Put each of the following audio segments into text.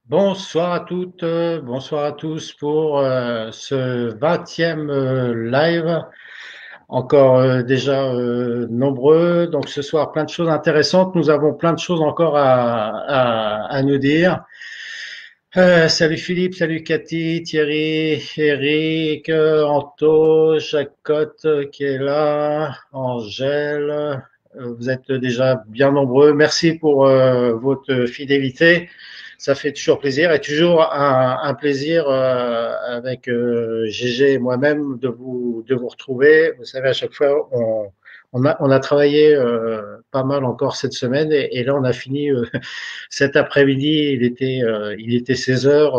Bonsoir à toutes, bonsoir à tous pour ce 20e live. Encore déjà nombreux. Donc ce soir, plein de choses intéressantes. Nous avons plein de choses encore à nous dire. Salut Philippe, salut Cathy, Thierry, Eric, Anto, Jacotte qui est là, Angèle. Vous êtes déjà bien nombreux. Merci pour votre fidélité. Ça fait toujours plaisir et toujours un plaisir avec GG et moi-même de vous retrouver. Vous savez, à chaque fois, on a travaillé pas mal encore cette semaine et là, on a fini cet après-midi. Il était 16 heures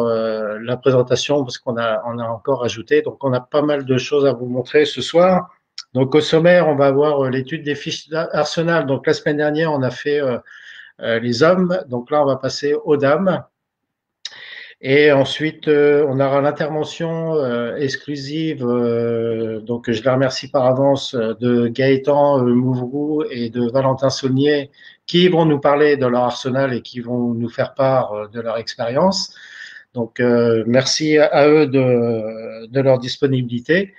la présentation parce qu'on a encore ajouté. Donc, on a pas mal de choses à vous montrer ce soir. Donc, au sommaire, on va avoir l'étude des fiches Arsenal. Donc, la semaine dernière, on a fait les hommes. Donc là, on va passer aux dames. Et ensuite, on aura l'intervention exclusive, donc je les remercie par avance, de Gaëtan Mouvrou et de Valentin Saulnier, qui vont nous parler de leur arsenal et qui vont nous faire part de leur expérience. Donc, merci à eux de leur disponibilité.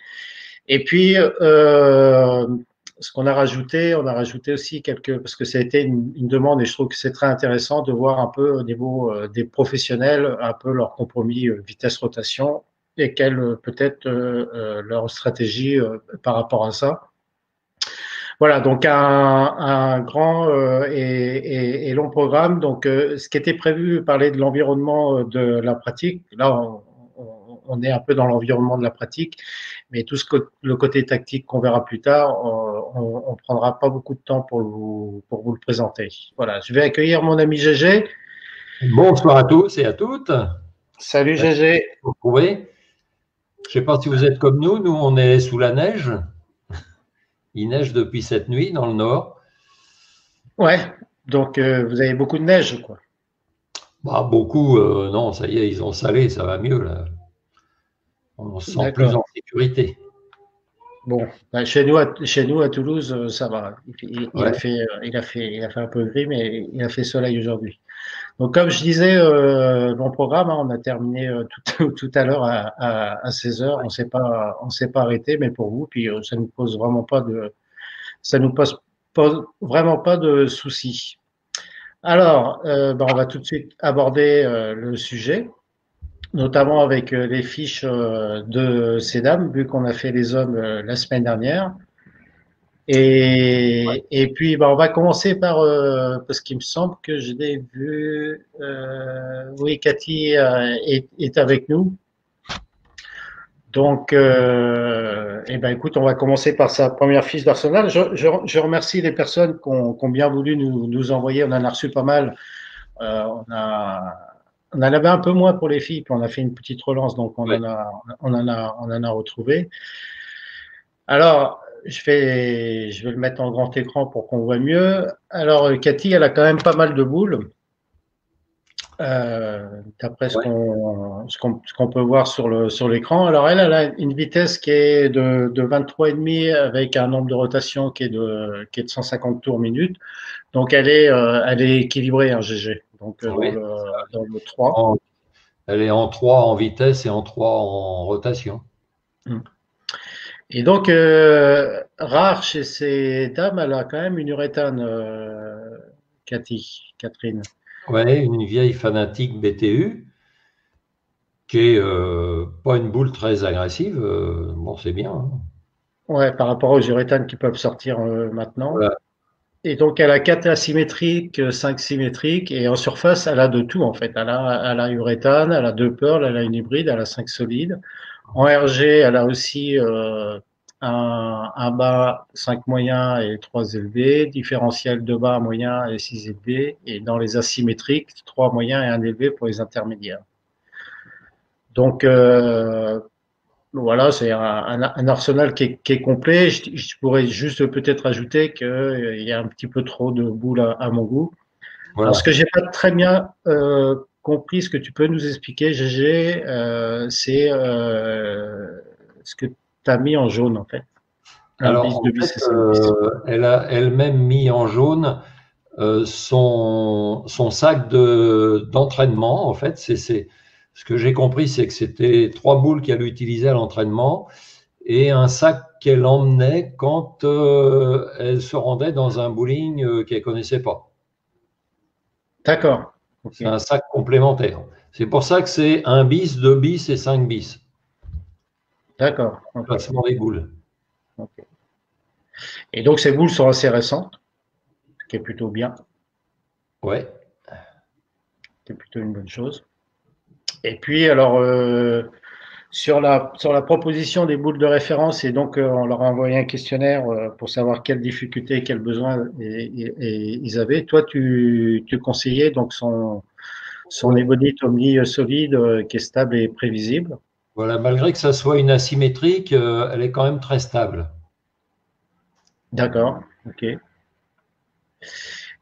Et puis, ce qu'on a rajouté, on a rajouté aussi quelques, parce que ça a été une demande et je trouve que c'est très intéressant de voir un peu au niveau des professionnels, un peu leur compromis vitesse-rotation et quelle peut-être leur stratégie par rapport à ça. Voilà, donc un grand et long programme. Donc, ce qui était prévu, parler de l'environnement de la pratique. Là, on est un peu dans l'environnement de la pratique, mais tout le côté tactique qu'on verra plus tard, on prendra pas beaucoup de temps pour vous le présenter. Voilà, je vais accueillir mon ami GG. Bonsoir à tous et à toutes. Salut Merci de GG. vous retrouver. Je ne sais pas si vous êtes comme nous on est sous la neige. Il neige depuis cette nuit dans le nord. Ouais, donc vous avez beaucoup de neige, quoi. Bah, beaucoup, non, ça y est, ils ont salé, ça va mieux là. On se sent plus D'accord. en sécurité. Bon, ben, chez nous à Toulouse, ça va. Il a Ouais. fait, il a fait un peu gris, mais il a fait soleil aujourd'hui. Donc, comme je disais, mon programme, hein, on a terminé tout à l'heure à 16 heures. On s'est pas arrêté, mais pour vous, puis ça nous pose vraiment pas de soucis. Alors, ben, on va tout de suite aborder le sujet, notamment avec les fiches de ces dames, vu qu'on a fait les hommes la semaine dernière. Et puis, bah, on va commencer par, parce qu'il me semble que je l'ai vu, oui, Cathy est avec nous. Donc, eh ben, écoute, on va commencer par sa première fiche d'Arsenal. Je remercie les personnes qui ont bien voulu nous envoyer. On en a reçu pas mal. On en avait un peu moins pour les filles, puis on a fait une petite relance, donc on Ouais. en a, on en a retrouvé. Alors, je vais le mettre en grand écran pour qu'on voit mieux. Alors, Cathy, elle a quand même pas mal de boules, d'après ce Ouais. qu'on ce qu'on ce qu'on peut voir sur l'écran. Alors, elle a une vitesse qui est de 23,5 avec un nombre de rotation qui est de 150 tours minute. Donc, elle est équilibrée, hein, GG. Donc, Oui. dans le 3. En- Elle est en 3 en vitesse et en 3 en rotation. Et donc, rare chez ces dames, elle a quand même une uréthane, Catherine. Ouais, une vieille fanatique BTU qui est pas une boule très agressive. Bon, c'est bien, hein. Ouais, par rapport aux uréthanes qui peuvent sortir maintenant. Voilà. Et donc, elle a 4 asymétriques, 5 symétriques, et en surface, elle a de tout, en fait. Elle a uréthane, elle a 2 pearls, elle a une hybride, elle a 5 solides. En RG, elle a aussi un bas, 5 moyens et 3 élevés, différentiel de bas, moyen et 6 élevés, et dans les asymétriques, 3 moyens et un élevé pour les intermédiaires. Donc, voilà, c'est un arsenal qui est complet. Je pourrais juste peut-être ajouter qu'il y a un petit peu trop de boules à mon goût. Alors, ce Voilà. que j'ai pas très bien compris, ce que tu peux nous expliquer, GG, c'est ce que tu as mis en jaune, en fait. Un Alors, bis, en deux bis fait, et cinq bis. elle a elle-même mis en jaune. son sac d'entraînement. En fait, ce que j'ai compris, c'est que c'était 3 boules qu'elle utilisait à l'entraînement et un sac qu'elle emmenait quand elle se rendait dans un bowling qu'elle connaissait pas. D'accord. Ok. C'est un sac complémentaire. C'est pour ça que c'est 1 bis, 2 bis et 5 bis. D'accord. Ok. Placement des boules. Ok. Et donc, ces boules sont assez récentes, ce qui est plutôt bien, Ouais. c'est plutôt une bonne chose. Et puis, alors, sur la proposition des boules de référence, et donc on leur a envoyé un questionnaire pour savoir quelles difficultés, quels besoins ils avaient. Toi, tu conseillais donc son Ouais. Ebonite Omni solide qui est stable et prévisible. Voilà, malgré que ça soit une asymétrique, elle est quand même très stable. D'accord, ok.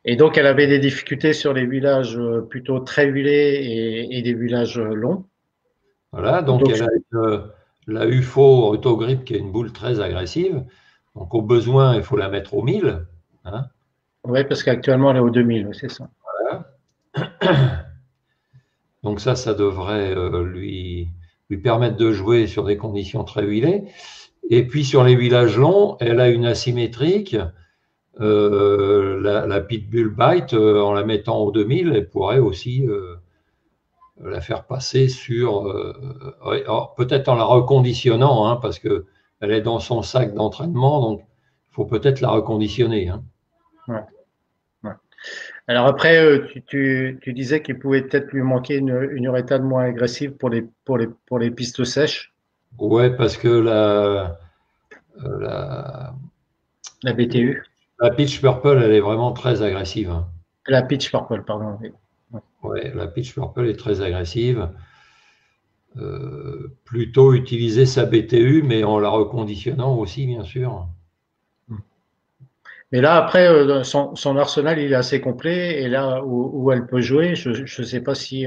Et donc elle avait des difficultés sur les huilages plutôt très huilés et des huilages longs. Voilà, donc Donc, elle a la UFO Autogrip qui est une boule très agressive. Donc au besoin, il faut la mettre au 1000. Hein, ouais, parce qu'actuellement elle est au 2000, ouais, c'est ça. voilà. Donc ça devrait lui permettre de jouer sur des conditions très huilées. Et puis sur les huilages longs, elle a une asymétrique. La Pitbull Bite, en la mettant au 2000, elle pourrait aussi la faire passer sur, ouais, peut-être en la reconditionnant, hein, parce que elle est dans son sac d'entraînement, donc il faut peut-être la reconditionner. Hein. Ouais, ouais. Alors après, tu disais qu'il pouvait peut-être lui manquer une urétane moins agressive pour les pistes sèches, Ouais, parce que la, la BTU, la Pitch Purple, elle est vraiment très agressive. Hein. la pitch purple, pardon. Oui. Ouais. Ouais, la Pitch Purple est très agressive. Plutôt utiliser sa BTU, mais en la reconditionnant aussi, bien sûr. Mais là, après, son arsenal, il est assez complet. Et là où elle peut jouer, je ne sais pas si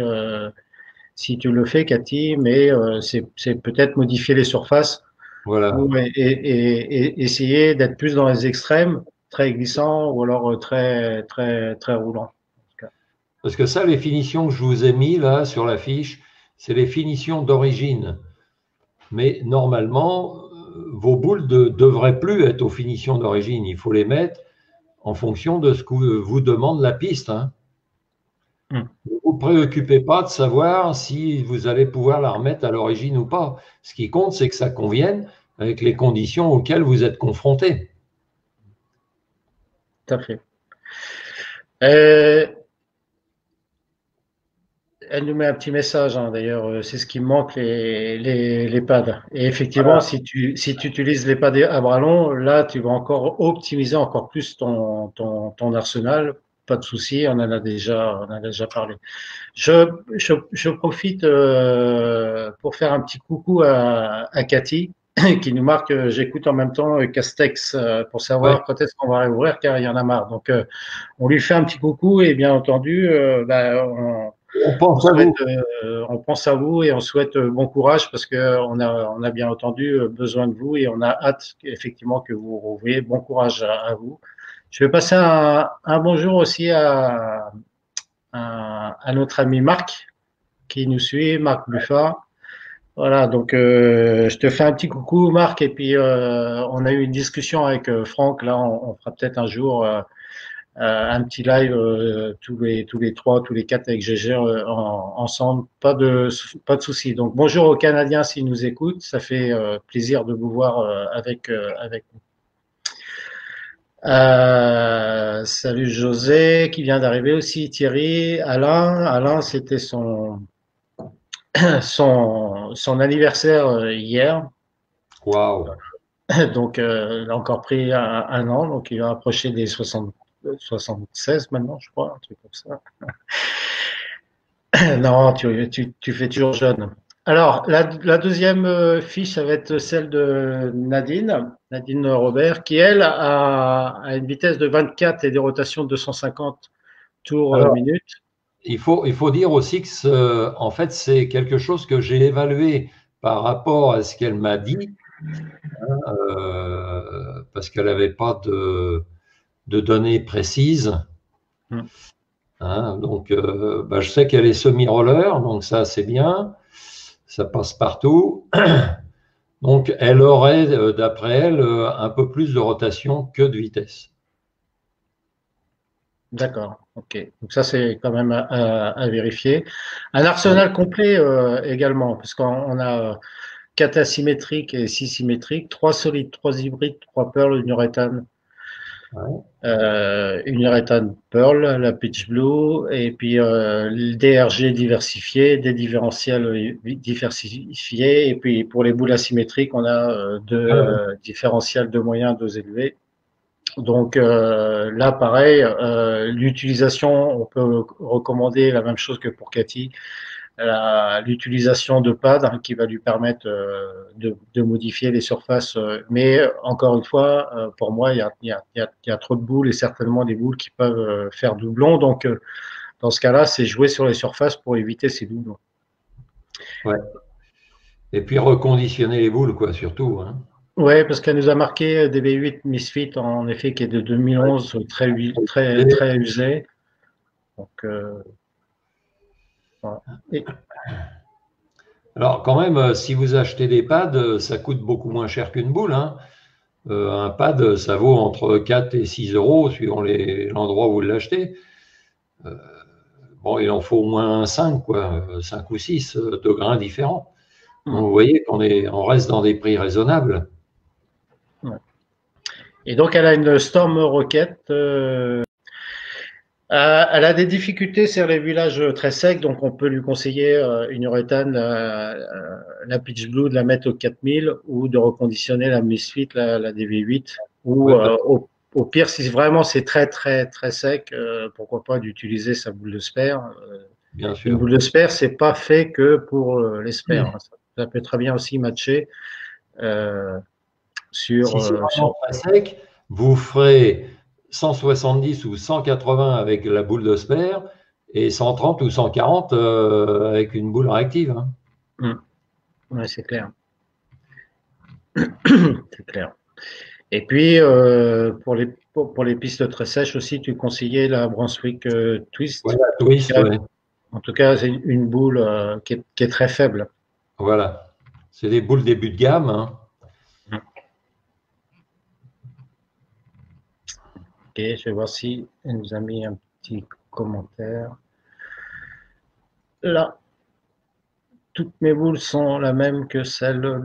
tu le fais, Cathy, mais c'est peut-être modifier les surfaces Voilà. et essayer d'être plus dans les extrêmes, très glissant ou alors très, très, très roulant. Parce que ça, les finitions que je vous ai mis là sur la fiche, c'est les finitions d'origine. Mais normalement, vos boules ne devraient plus être aux finitions d'origine. Il faut les mettre en fonction de ce que vous demande la piste. Hein. Hum. Ne vous préoccupez pas de savoir si vous allez pouvoir la remettre à l'origine ou pas. Ce qui compte, c'est que ça convienne avec les conditions auxquelles vous êtes confronté. Tout à fait. Euh, Elle nous met un petit message, hein, d'ailleurs, c'est ce qui me manque, les pads. Et effectivement, Voilà. si tu utilises les pads à bras longs, là, tu vas encore optimiser encore plus ton arsenal. Pas de souci, on en a déjà parlé. Je profite pour faire un petit coucou à Cathy, qui nous marque, j'écoute en même temps Castex pour Ouais. savoir quand est-ce qu'on va réouvrir, car il y en a marre. Donc, on lui fait un petit coucou et bien entendu, On on pense à souhaite, vous. on pense à vous et on souhaite bon courage parce que on a bien entendu besoin de vous et on a hâte effectivement que vous rouvriez. Bon courage à vous. Je vais passer un bonjour aussi à notre ami Marc qui nous suit, Marc Buffat. Voilà, donc je te fais un petit coucou Marc et puis on a eu une discussion avec Franck. Là, on fera peut-être un jour un petit live tous les trois, tous les quatre avec GG ensemble. Pas de souci. Donc bonjour aux Canadiens s'ils nous écoutent. Ça fait plaisir de vous voir avec nous. Salut José qui vient d'arriver aussi. Thierry, Alain, c'était son anniversaire hier. Waouh. Donc il a encore pris un an. Donc il va approcher des 76 maintenant, je crois, un truc comme ça. Non, tu fais toujours jeune. Alors, la deuxième fiche, ça va être celle de Nadine Robert, qui, elle, a une vitesse de 24 et des rotations de 250 tours Alors, minute. il faut dire aussi que en fait, c'est quelque chose que j'ai évalué par rapport à ce qu'elle m'a dit, parce qu'elle n'avait pas de données précises. Mm. Hein, donc, bah, je sais qu'elle est semi-roller, donc ça, c'est bien. Ça passe partout. Donc, elle aurait, d'après elle, un peu plus de rotation que de vitesse. D'accord, ok. Donc ça, c'est quand même à vérifier. Un Ouais. arsenal complet également, parce qu'on a 4 asymétriques et 6 symétriques, 3 solides, 3 hybrides, 3 pearls, Ouais. une uréthane pearl, la pitch blue, et puis le DRG diversifié, des différentiels diversifiés, et puis pour les boules asymétriques, on a deux Ouais, ouais. différentiels, deux moyens, deux élevés. Donc là, pareil, l'utilisation, on peut recommander la même chose que pour Cathy, l'utilisation de pads hein, qui va lui permettre de modifier les surfaces. Mais encore une fois, pour moi, il y a trop de boules et certainement des boules qui peuvent faire doublon. Donc dans ce cas-là, c'est jouer sur les surfaces pour éviter ces doublons. Ouais. Et puis reconditionner les boules, quoi, surtout. Hein. Ouais, parce qu'elle nous a marqué DB8 Misfit en effet qui est de 2011, Et très usé. Donc voilà. Et, alors, quand même, si vous achetez des pads, ça coûte beaucoup moins cher qu'une boule. Hein. Un pad, ça vaut entre 4 et 6 euros suivant l'endroit où vous l'achetez. Euh, bon, il en faut au moins 5, quoi, 5 ou 6 de grains différents. Donc, hmm, vous voyez on reste dans des prix raisonnables. ouais. Et donc elle a une Storm Rocket. Elle a des difficultés sur les villages très secs, donc on peut lui conseiller une uréthane, la Pitch Blue, de la mettre au 4000 ou de reconditionner la Misfit, la DV8. Ou Ouais, bah, au pire, si vraiment c'est très sec, pourquoi pas d'utiliser sa boule de spare. bien Une sûr. boule de spare, c'est pas fait que pour les spares. Hein. Ça peut très bien aussi matcher euh, Si c'est sur. vraiment très sec, vous ferez 170 ou 180 avec la boule de spare et 130 ou 140 avec une boule réactive. Hein. Hmm. Ouais, c'est clair. C'est clair. Et puis, pour les pistes très sèches aussi, tu conseillais la Brunswick Twist. Voilà, twist, ouais. En tout cas, c'est une boule qui est très faible. Voilà. C'est des boules début de gamme. Hein. Ok, je vais voir si elle nous a mis un petit commentaire. Là, toutes mes boules sont la même que celles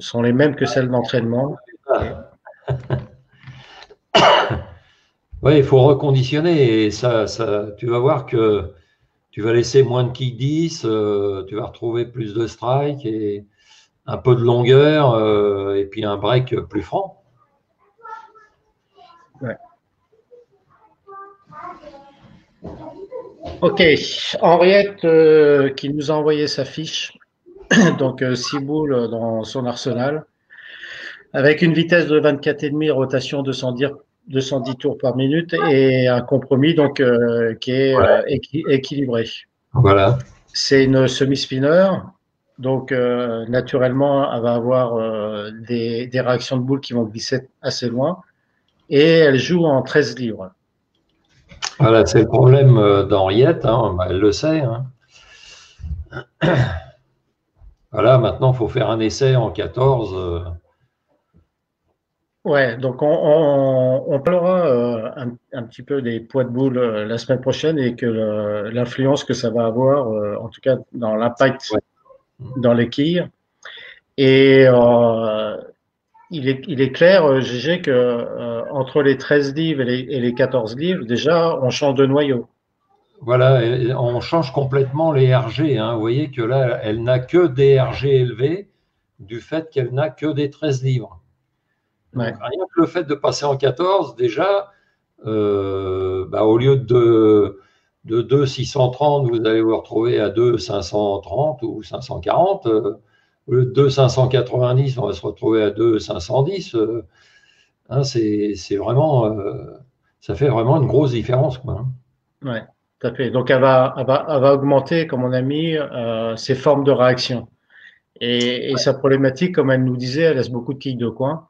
sont les mêmes que celles d'entraînement. Ok. Ah. Ouais, il faut reconditionner et tu vas voir que tu vas laisser moins de kick 10, tu vas retrouver plus de strike et un peu de longueur et puis un break plus franc. Ouais. Ok, Henriette qui nous a envoyé sa fiche, donc 6 boules dans son arsenal. Avec une vitesse de 24,5, rotation 210 tours par minute et un compromis donc qui est équilibré. Voilà. C'est une semi-spinner, donc naturellement, elle va avoir des réactions de boules qui vont glisser assez loin et elle joue en 13 livres. Voilà, c'est le problème d'Henriette, hein, bah, elle le sait. Hein. Voilà, maintenant, il faut faire un essai en 14. Ouais, donc on parlera un petit peu des poids de boules la semaine prochaine et que l'influence que ça va avoir, en tout cas dans l'impact Ouais. dans les quilles. Et il est clair, GG, que entre les 13 livres et les 14 livres, déjà, on change de noyau. Voilà, et on change complètement les RG. Hein. Vous voyez que là, elle n'a que des RG élevés du fait qu'elle n'a que des 13 livres. Ouais, Donc, rien que le fait de passer en 14, déjà, bah, au lieu de 2,630, vous allez vous retrouver à 2,530 ou 540. Au lieu de 2,590, on va se retrouver à 2,510. Hein, c'est vraiment, ça fait vraiment une grosse différence, quoi. Hein. ouais, tout à fait. Donc, elle va augmenter, comme on a mis, ses formes de réaction. Et sa problématique, comme elle nous disait, elle laisse beaucoup de quilles de coin.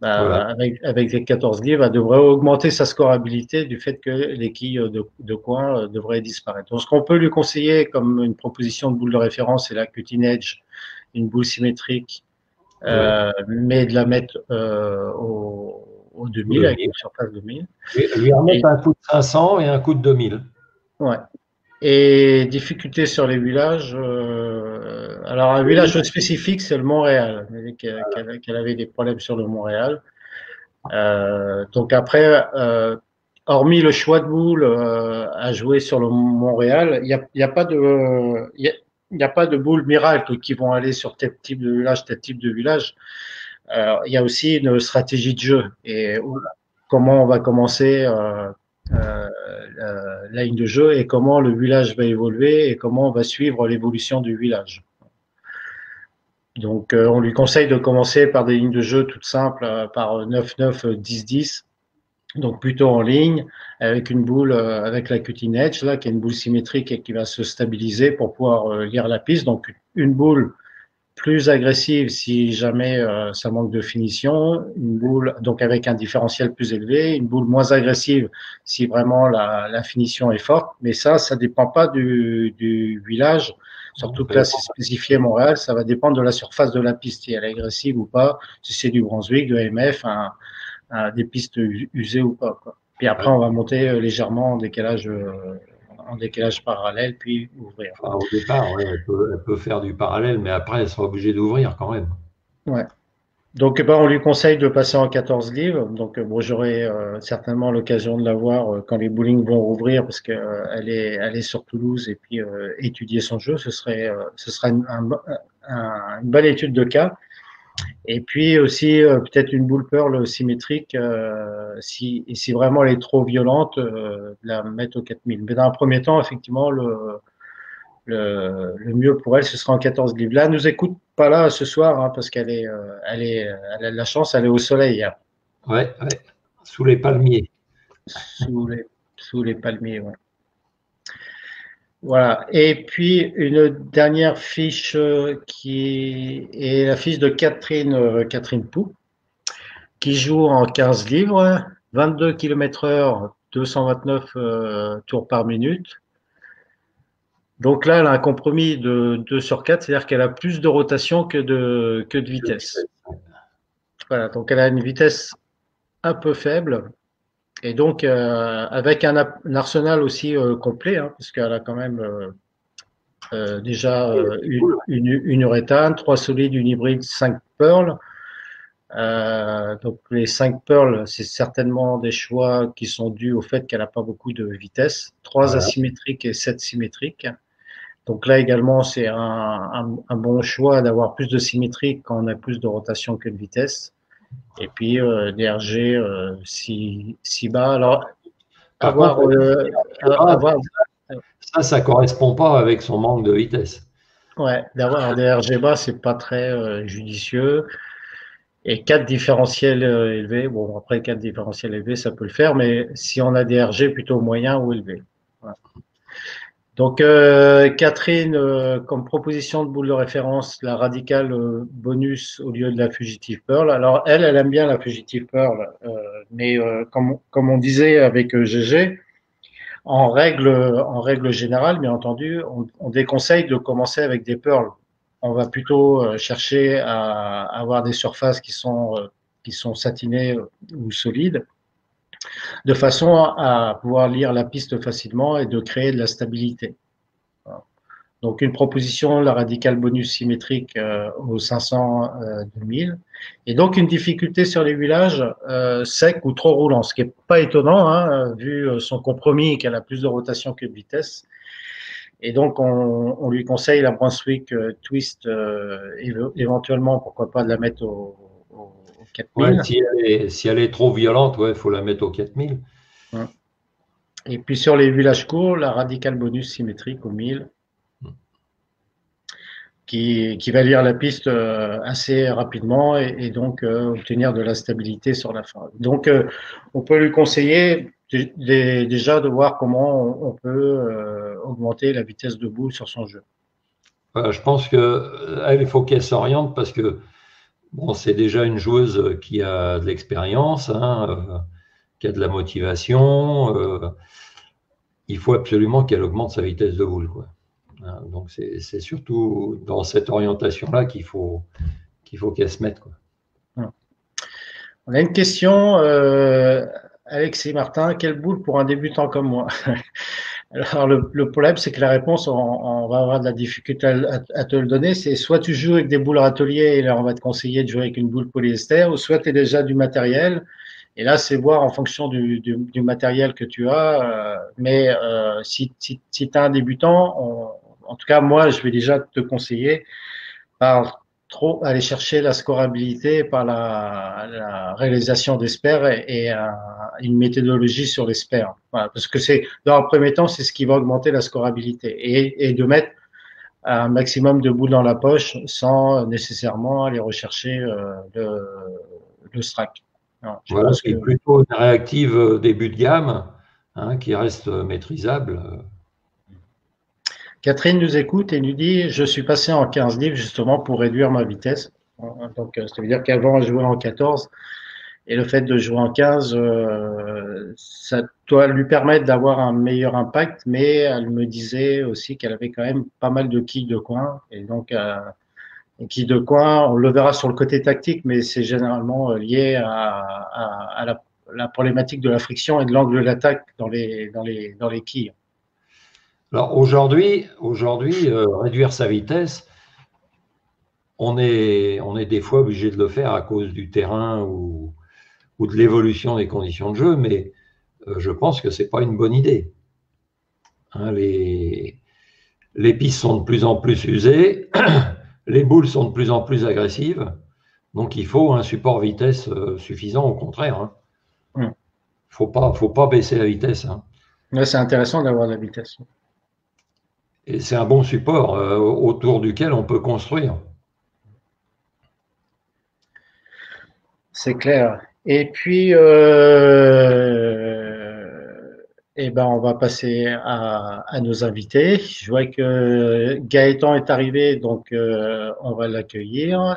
Voilà. Avec les 14 livres, elle devrait augmenter sa scorabilité du fait que les quilles de coin devraient disparaître. Donc, ce qu'on peut lui conseiller comme une proposition de boule de référence, c'est la Cutting Edge, une boule symétrique, Ouais. mais de la mettre au Ou 2000 avec 2000. une surface 2000. Lui remettre Et, un coup de 500 et un coup de 2000. ouais. Et difficulté sur les villages. Alors, un village spécifique, c'est le Montréal. Elle m'a dit qu'elle avait des problèmes sur le Montréal. Donc après, hormis le choix de boule à jouer sur le Montréal, il y a pas de, il y a pas de boules miracles qui vont aller sur tel type de village, tel type de village. Il y a aussi une stratégie de jeu et comment on va commencer la ligne de jeu et comment le village va évoluer et comment on va suivre l'évolution du village. Donc, on lui conseille de commencer par des lignes de jeu toutes simples, par 9-9, 10-10, donc plutôt en ligne, avec une boule, avec la cutting edge, là, qui est une boule symétrique et qui va se stabiliser pour pouvoir lire la piste. Donc, une boule plus agressive si jamais ça manque de finition, une boule donc avec un différentiel plus élevé, une boule moins agressive si vraiment la finition est forte. Mais ça dépend pas du village. Surtout Ça que là, dépend. c'est spécifié Montréal, ça va dépendre de la surface de la piste, si elle est agressive ou pas, si c'est du Brunswick, de MF, des pistes usées ou pas, quoi. Puis après, Ouais. on va monter légèrement en décalage parallèle, puis ouvrir. Enfin, au départ, ouais, elle peut faire du parallèle, mais après, elle sera obligée d'ouvrir quand même. Ouais. Donc, ben, on lui conseille de passer en 14 livres. Donc, bon, j'aurai certainement l'occasion de la voir quand les bowling vont rouvrir parce que elle est sur Toulouse et puis étudier son jeu, ce sera une bonne étude de cas. Et puis aussi peut-être une boule pearl symétrique si vraiment elle est trop violente, la mettre au 4000. Mais dans un premier temps, effectivement, le mieux pour elle, ce sera en 14 livres. Là, elle nous écoute pas là ce soir parce elle a de la chance, elle est au soleil hein, Ouais, ouais. Sous les palmiers. sous sous les palmiers. Ouais. Voilà. Et puis une dernière fiche qui est la fiche de Catherine Pou, qui joue en 15 livres, 22 km heure, 229 tours par minute. Donc là, elle a un compromis de 2 sur 4, c'est-à-dire qu'elle a plus de rotation que de vitesse. Voilà, donc elle a une vitesse un peu faible. Et donc, avec un arsenal aussi complet, hein, parce qu'elle a quand même déjà une uréthane, 3 solides, une hybride, 5 pearls. Donc les 5 pearls, c'est certainement des choix qui sont dus au fait qu'elle n'a pas beaucoup de vitesse. 3 Voilà. asymétriques et 7 symétriques. Donc là également, c'est un bon choix d'avoir plus de symétrique quand on a plus de rotation que de vitesse. Et puis des RG si bas. Alors Par contre, avoir avoir ça correspond pas avec son manque de vitesse. ouais, d'avoir des RG bas, c'est pas très judicieux. Et quatre différentiels élevés, bon après quatre différentiels élevés, ça peut le faire, mais si on a des RG plutôt moyens ou élevés. Voilà. Donc Catherine, comme proposition de boule de référence, la radicale bonus au lieu de la fugitive pearl. Alors elle aime bien la fugitive pearl, mais comme on disait avec GG, en règle générale, bien entendu, on déconseille de commencer avec des pearls. On va plutôt chercher à avoir des surfaces qui sont satinées ou solides, de façon à pouvoir lire la piste facilement et de créer de la stabilité. Donc une proposition, la radicale bonus symétrique au 500 2000. Et donc une difficulté sur les villages secs ou trop roulants, ce qui n'est pas étonnant hein, vu son compromis qu'elle a plus de rotation que de vitesse. Et donc on lui conseille la Brunswick Twist éventuellement, pourquoi pas de la mettre au Ouais, 4000. si elle est trop violente, ouais, il faut la mettre au 4000. Et puis sur les villages courts, la radicale bonus symétrique au 1000. Qui va lire la piste assez rapidement et donc obtenir de la stabilité sur la fin. Donc, on peut lui conseiller déjà de voir comment on peut augmenter la vitesse de boule sur son jeu. Je pense que elle, il faut qu'elle s'oriente parce que Bon, c'est déjà une joueuse qui a de l'expérience, hein, qui a de la motivation. Il faut absolument qu'elle augmente sa vitesse de boule, quoi. Hein, donc c'est surtout dans cette orientation-là qu'il faut qu'elle se mette, quoi. On a une question, Alexis Martin, quelle boule pour un débutant comme moi? Alors, le problème, c'est que la réponse, on va avoir de la difficulté à te le donner. C'est soit tu joues avec des boules râteliers et là, on va te conseiller de jouer avec une boule polyester, ou soit tu es déjà du matériel. Et là, c'est voir en fonction du matériel que tu as. Mais si tu as un débutant, en tout cas, moi, je vais déjà te conseiller par trop aller chercher la scorabilité par la réalisation des spares et une méthodologie sur les spares. Voilà, parce que c'est dans un premier temps, c'est ce qui va augmenter la scorabilité et de mettre un maximum de boules dans la poche sans nécessairement aller rechercher le strike. Alors, je Voilà, pense que c'est plutôt une réactive début de gamme, hein, qui reste maîtrisable. Catherine nous écoute et nous dit, je suis passé en 15 livres justement pour réduire ma vitesse. Donc, ça veut dire qu'avant, je jouais en 14. Et le fait de jouer en 15, ça doit lui permettre d'avoir un meilleur impact, mais elle me disait aussi qu'elle avait quand même pas mal de quilles de coin. Et donc, les quilles de coin, on le verra sur le côté tactique, mais c'est généralement lié à la problématique de la friction et de l'angle d'attaque dans les quilles. Alors aujourd'hui, réduire sa vitesse, on est des fois obligé de le faire à cause du terrain ou de l'évolution des conditions de jeu, mais je pense que c'est pas une bonne idée. Hein, les pistes sont de plus en plus usées, les boules sont de plus en plus agressives, donc il faut un support vitesse suffisant, au contraire. Hein. Hum. Faut pas baisser la vitesse. Hein. Là, c'est intéressant d'avoir la vitesse. Et c'est un bon support autour duquel on peut construire. C'est clair. Et puis, eh ben, on va passer à nos invités. Je vois que Gaëtan est arrivé, donc on va l'accueillir.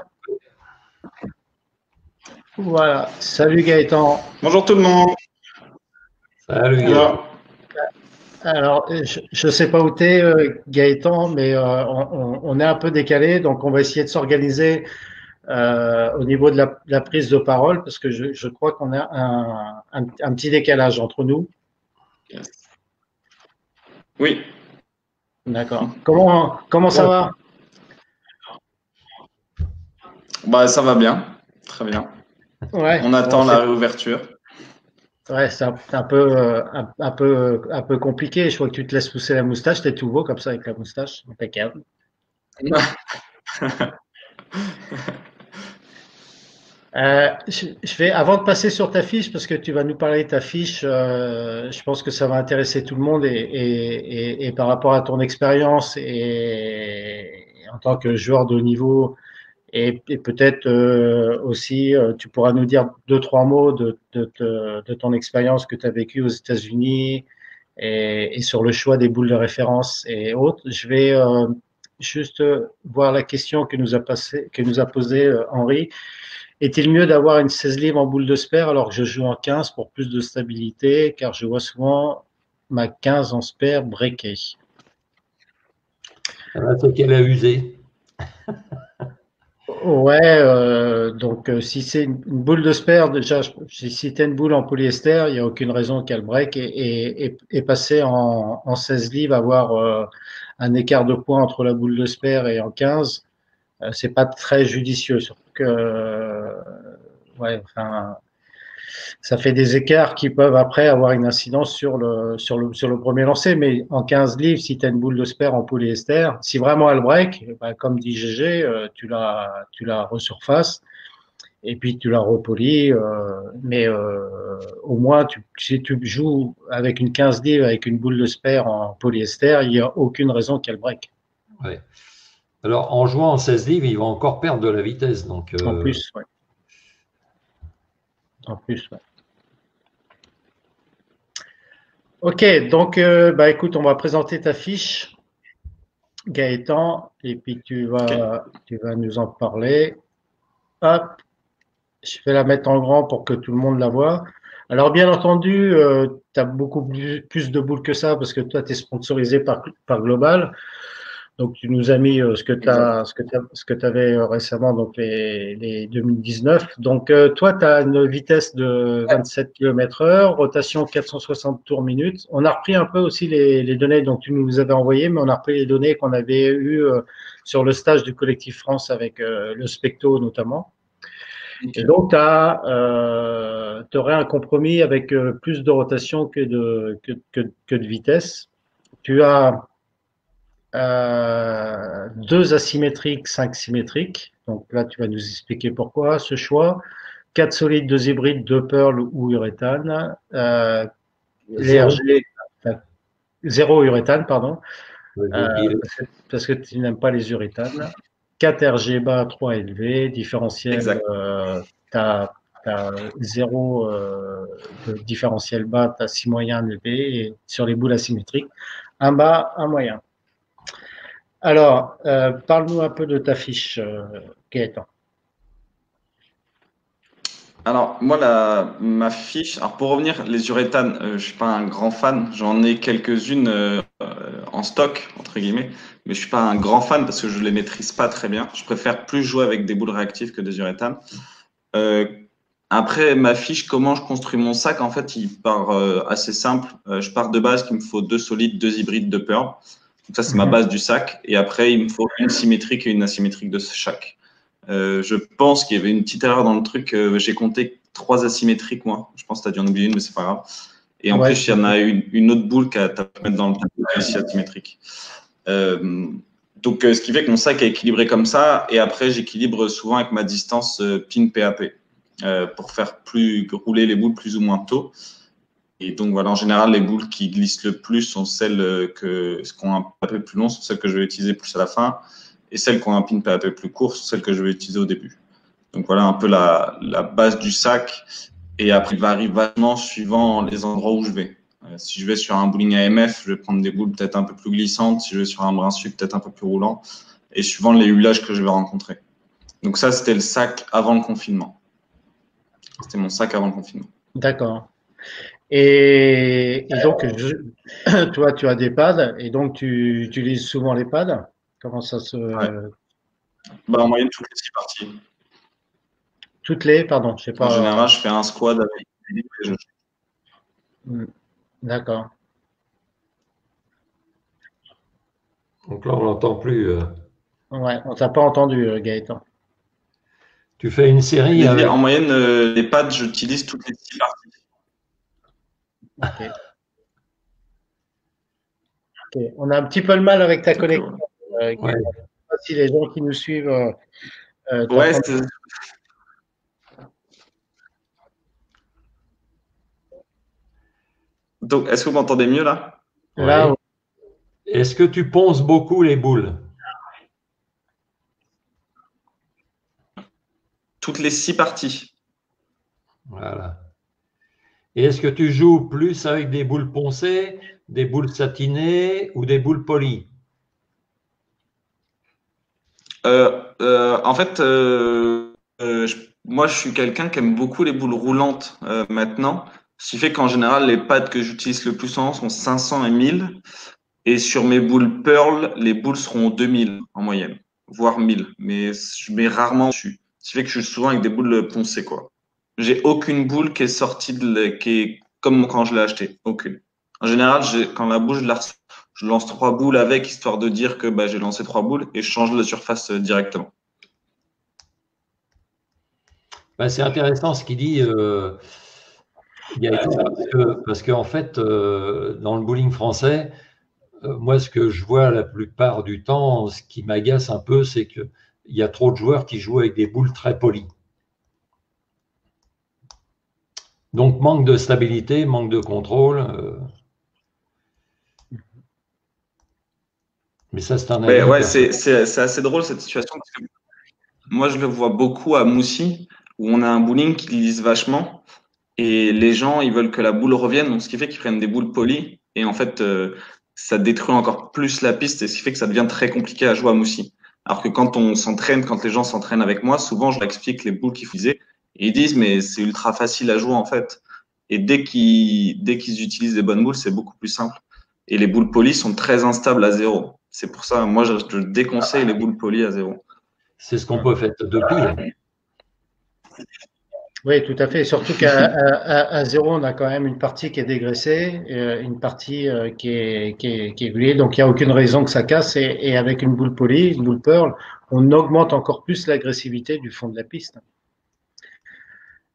Voilà. Salut Gaëtan. Bonjour tout le monde. Salut Gaëtan. Alors, Alors, je ne sais pas où tu es, Gaëtan, mais on est un peu décalé, donc on va essayer de s'organiser au niveau de la prise de parole, parce que je crois qu'on a un petit décalage entre nous. oui, D'accord. Comment ça va? bah, ça va bien, très bien. Ouais. On attend Bon, la réouverture. ouais, c'est un peu, un peu compliqué. Je vois que tu te laisses pousser la moustache. T'es tout beau comme ça avec la moustache. Impeccable. Je vais, avant de passer sur ta fiche, parce que tu vas nous parler de ta fiche, je pense que ça va intéresser tout le monde et par rapport à ton expérience et en tant que joueur de haut niveau et peut-être aussi, tu pourras nous dire deux, trois mots de ton expérience que tu as vécue aux États-Unis et sur le choix des boules de référence et autres. Je vais juste voir la question que nous a posée Henri. Est-il mieux d'avoir une 16 livres en boule de spare alors que je joue en 15 pour plus de stabilité, car je vois souvent ma 15 en spare breaker? C'est qu'elle a usé. Ouais, donc si c'est une boule de spare, déjà, si tu une boule en polyester, il n'y a aucune raison qu'elle break et passer en 16 livres, avoir un écart de points entre la boule de spare et en 15, c'est pas très judicieux. Surtout que, ouais, enfin, ça fait des écarts qui peuvent après avoir une incidence sur le premier lancer. Mais en 15 livres, si tu as une boule de spare en polyester, si vraiment elle break, bah, comme dit GG, tu la resurfaces et puis tu la repolis. Mais au moins, si tu joues avec une 15 livres, avec une boule de spare en polyester, il n'y a aucune raison qu'elle break. Ouais. Alors, en jouant en 16 livres, il va encore perdre de la vitesse. Donc, En plus, ouais. En plus, ouais. Ok, donc bah écoute, on va présenter ta fiche, Gaëtan, et puis tu Ok. vas nous en parler. Hop, je vais la mettre en grand pour que tout le monde la voit. Alors, bien entendu, tu as beaucoup plus de boules que ça parce que toi, tu es sponsorisé par Global. Donc, tu nous as mis Exact. ce que tu avais récemment, donc les 2019. Donc, toi, tu as une vitesse de 27 km heure, rotation 460 tours minute. On a repris un peu aussi les données dont tu nous avais envoyées, mais on a repris les données qu'on avait eues sur le stage du collectif France avec le Specto notamment. Et donc, tu aurais un compromis avec plus de rotation que de vitesse. Tu as deux asymétriques, cinq symétriques. Donc là, tu vas nous expliquer pourquoi ce choix. Quatre solides, deux hybrides, deux pearl ou uréthane. Les Zéro. RG, zéro uréthane, pardon, Vas-y, dis-le. parce que tu n'aimes pas les uréthanes. 4 RG bas, 3 élevé, différentiel, Exact. tu as, 0 de différentiel bas, tu as 6 moyens élevés, et sur les boules asymétriques, un bas, un moyen. Alors, parle-nous un peu de ta fiche, Gaëtan. Alors, moi, ma fiche, alors pour revenir, les uréthanes, je suis pas un grand fan. J'en ai quelques-unes en stock, entre guillemets, mais je suis pas un grand fan parce que je les maîtrise pas très bien. Je préfère plus jouer avec des boules réactives que des uréthanes. Euh, Après, ma fiche, comment je construis mon sac, en fait, il part assez simple. Je pars de base qu'il me faut deux solides, deux hybrides, deux pearl. Donc ça, c'est ma base du sac. Et après, il me faut une symétrique et une asymétrique de chaque. Je pense qu'il y avait une petite erreur dans le truc. J'ai compté trois asymétriques, moi. Je pense que tu as dû en oublier une, mais c'est pas grave. Et en Ouais, plus, il y en a une autre boule qu'à mettre dans le tableau aussi asymétrique. Donc, ce qui fait que mon sac est équilibré comme ça. Et après, j'équilibre souvent avec ma distance pin PAP pour faire rouler les boules plus ou moins tôt. Et donc, voilà, en général, les boules qui glissent le plus sont celles qui ont un PAP plus long, sont celles que je vais utiliser plus à la fin. Et celles qui ont un pin PAP plus court sont celles que je vais utiliser au début. Donc, voilà un peu la base du sac. Et après, il varie vachement suivant les endroits où je vais. Si je vais sur un bowling AMF, je vais prendre des boules peut-être un peu plus glissantes. Si je vais sur un brin sup, peut-être un peu plus roulant. Et suivant les huilages que je vais rencontrer. Donc ça, c'était le sac avant le confinement. C'était mon sac avant le confinement. d'accord. Et donc, toi, tu as des pads, et donc tu utilises souvent les pads. Comment ça Ouais. se... Bah, en moyenne, toutes les 6 parties. Toutes les, pardon, je sais En pas. général, je fais un squad avec les je... D'accord. Donc là, on n'entend plus. Ouais, on t'a pas entendu, Gaëtan. Tu fais une série avec. En moyenne, les pads, j'utilise toutes les 6 parties. Ok. Ok. On a un petit peu le mal avec ta connexion, Gaëtan. Ouais. Je sais pas si les gens qui nous suivent Ouais, t'entendent. donc, est-ce que vous m'entendez mieux là? Là, Ouais. Est-ce que tu ponces beaucoup les boules? Toutes les 6 parties. Voilà. Et est-ce que tu joues plus avec des boules poncées, des boules satinées ou des boules polies? En fait, moi, je suis quelqu'un qui aime beaucoup les boules roulantes maintenant. Ce qui fait qu'en général, les pads que j'utilise le plus souvent sont 500 et 1000. Et sur mes boules Pearl, les boules seront 2000 en moyenne, voire 1000. Mais je mets rarement dessus. Ce qui fait que je suis souvent avec des boules poncées, quoi. J'ai aucune boule qui est sortie qui est comme quand je l'ai acheté. Aucune. En général, quand la boule, je lance 3 boules avec, histoire de dire que bah, j'ai lancé 3 boules et je change de surface directement. Ben, c'est intéressant ce qu'il dit, Gaëtan, parce qu'en fait, dans le bowling français, moi, ce que je vois la plupart du temps, ce qui m'agace un peu, c'est qu'il y a trop de joueurs qui jouent avec des boules très polies. Donc, manque de stabilité, manque de contrôle. Mais ça, c'est un Mais avis ouais, personnel. c'est assez drôle cette situation parce que moi, je le vois beaucoup à Moussy où on a un bowling qui glisse vachement et les gens, ils veulent que la boule revienne, donc ce qui fait qu'ils prennent des boules polies et en fait, ça détruit encore plus la piste et ce qui fait que ça devient très compliqué à jouer à Moussy. Alors que quand on s'entraîne, quand les gens s'entraînent avec moi, souvent je leur explique les boules qu'il faut utiliser et ils disent mais c'est ultra facile à jouer en fait. Et dès qu'ils utilisent les bonnes boules, c'est beaucoup plus simple. Et les boules polies sont très instables à zéro. C'est pour ça, moi, je déconseille les boules polies à zéro. C'est ce qu'on peut faire de pire. Oui, tout à fait. Surtout qu'à zéro, on a quand même une partie qui est dégraissée, une partie qui est gluée. Donc, il n'y a aucune raison que ça casse. Et avec une boule polie, une boule pearl, on augmente encore plus l'agressivité du fond de la piste.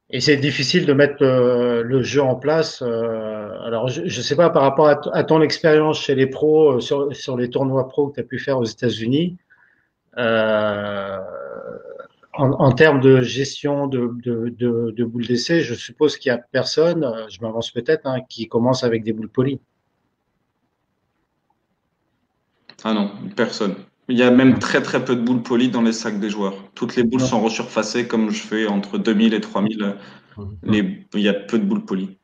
Et c'est difficile de mettre le jeu en place. Alors, je ne sais pas par rapport à ton expérience chez les pros, sur les tournois pros que tu as pu faire aux États-Unis. Euh, en termes de gestion de boules d'essai, je suppose qu'il n'y a personne, je m'avance peut-être, hein, qui commence avec des boules polies. Ah non, personne. Il y a même très très peu de boules polies dans les sacs des joueurs. Toutes les boules sont resurfacées comme je fais entre 2000 et 3000. Il y a peu de boules polies.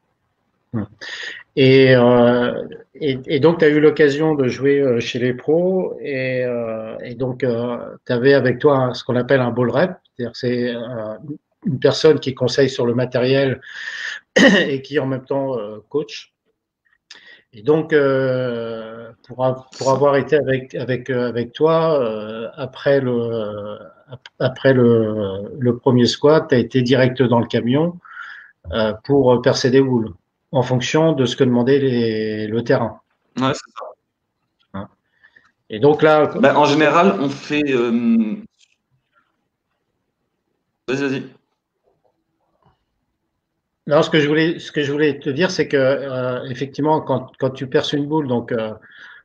Et donc, tu as eu l'occasion de jouer chez les pros et donc, tu avais avec toi ce qu'on appelle un ball rep, c'est-à-dire que c'est une personne qui conseille sur le matériel et qui en même temps coach. Et donc, pour avoir été avec toi, après le premier squat, tu as été direct dans le camion pour percer des boules, en fonction de ce que demandait le terrain. Ouais, c'est ça. Et donc là… En général, on fait… Vas-y. Non, ce que je voulais te dire, c'est que effectivement, quand tu perces une boule, donc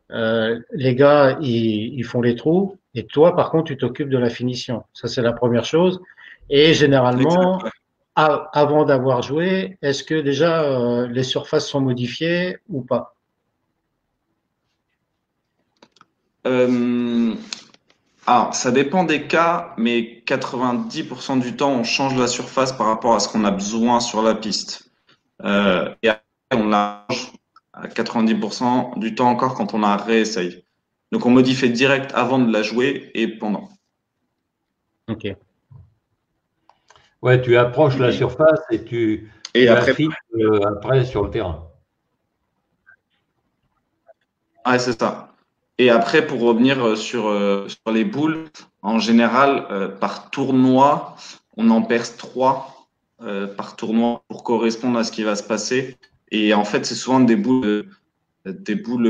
les gars, ils font les trous, et toi, par contre, tu t'occupes de la finition. Ça, c'est la première chose. Et généralement, avant d'avoir joué, est-ce que déjà les surfaces sont modifiées ou pas? Alors, ça dépend des cas, mais 90% du temps, on change la surface par rapport à ce qu'on a besoin sur la piste. Et après, on la change à 90% du temps encore quand on la réessaye. Donc, on modifie direct avant de la jouer et pendant. Ok. Ouais, tu approches la surface et tu après, affines après sur le terrain. Ouais, c'est ça. Et après, pour revenir sur les boules, en général, par tournoi, on en perce 3 par tournoi pour correspondre à ce qui va se passer. Et en fait, c'est souvent des boules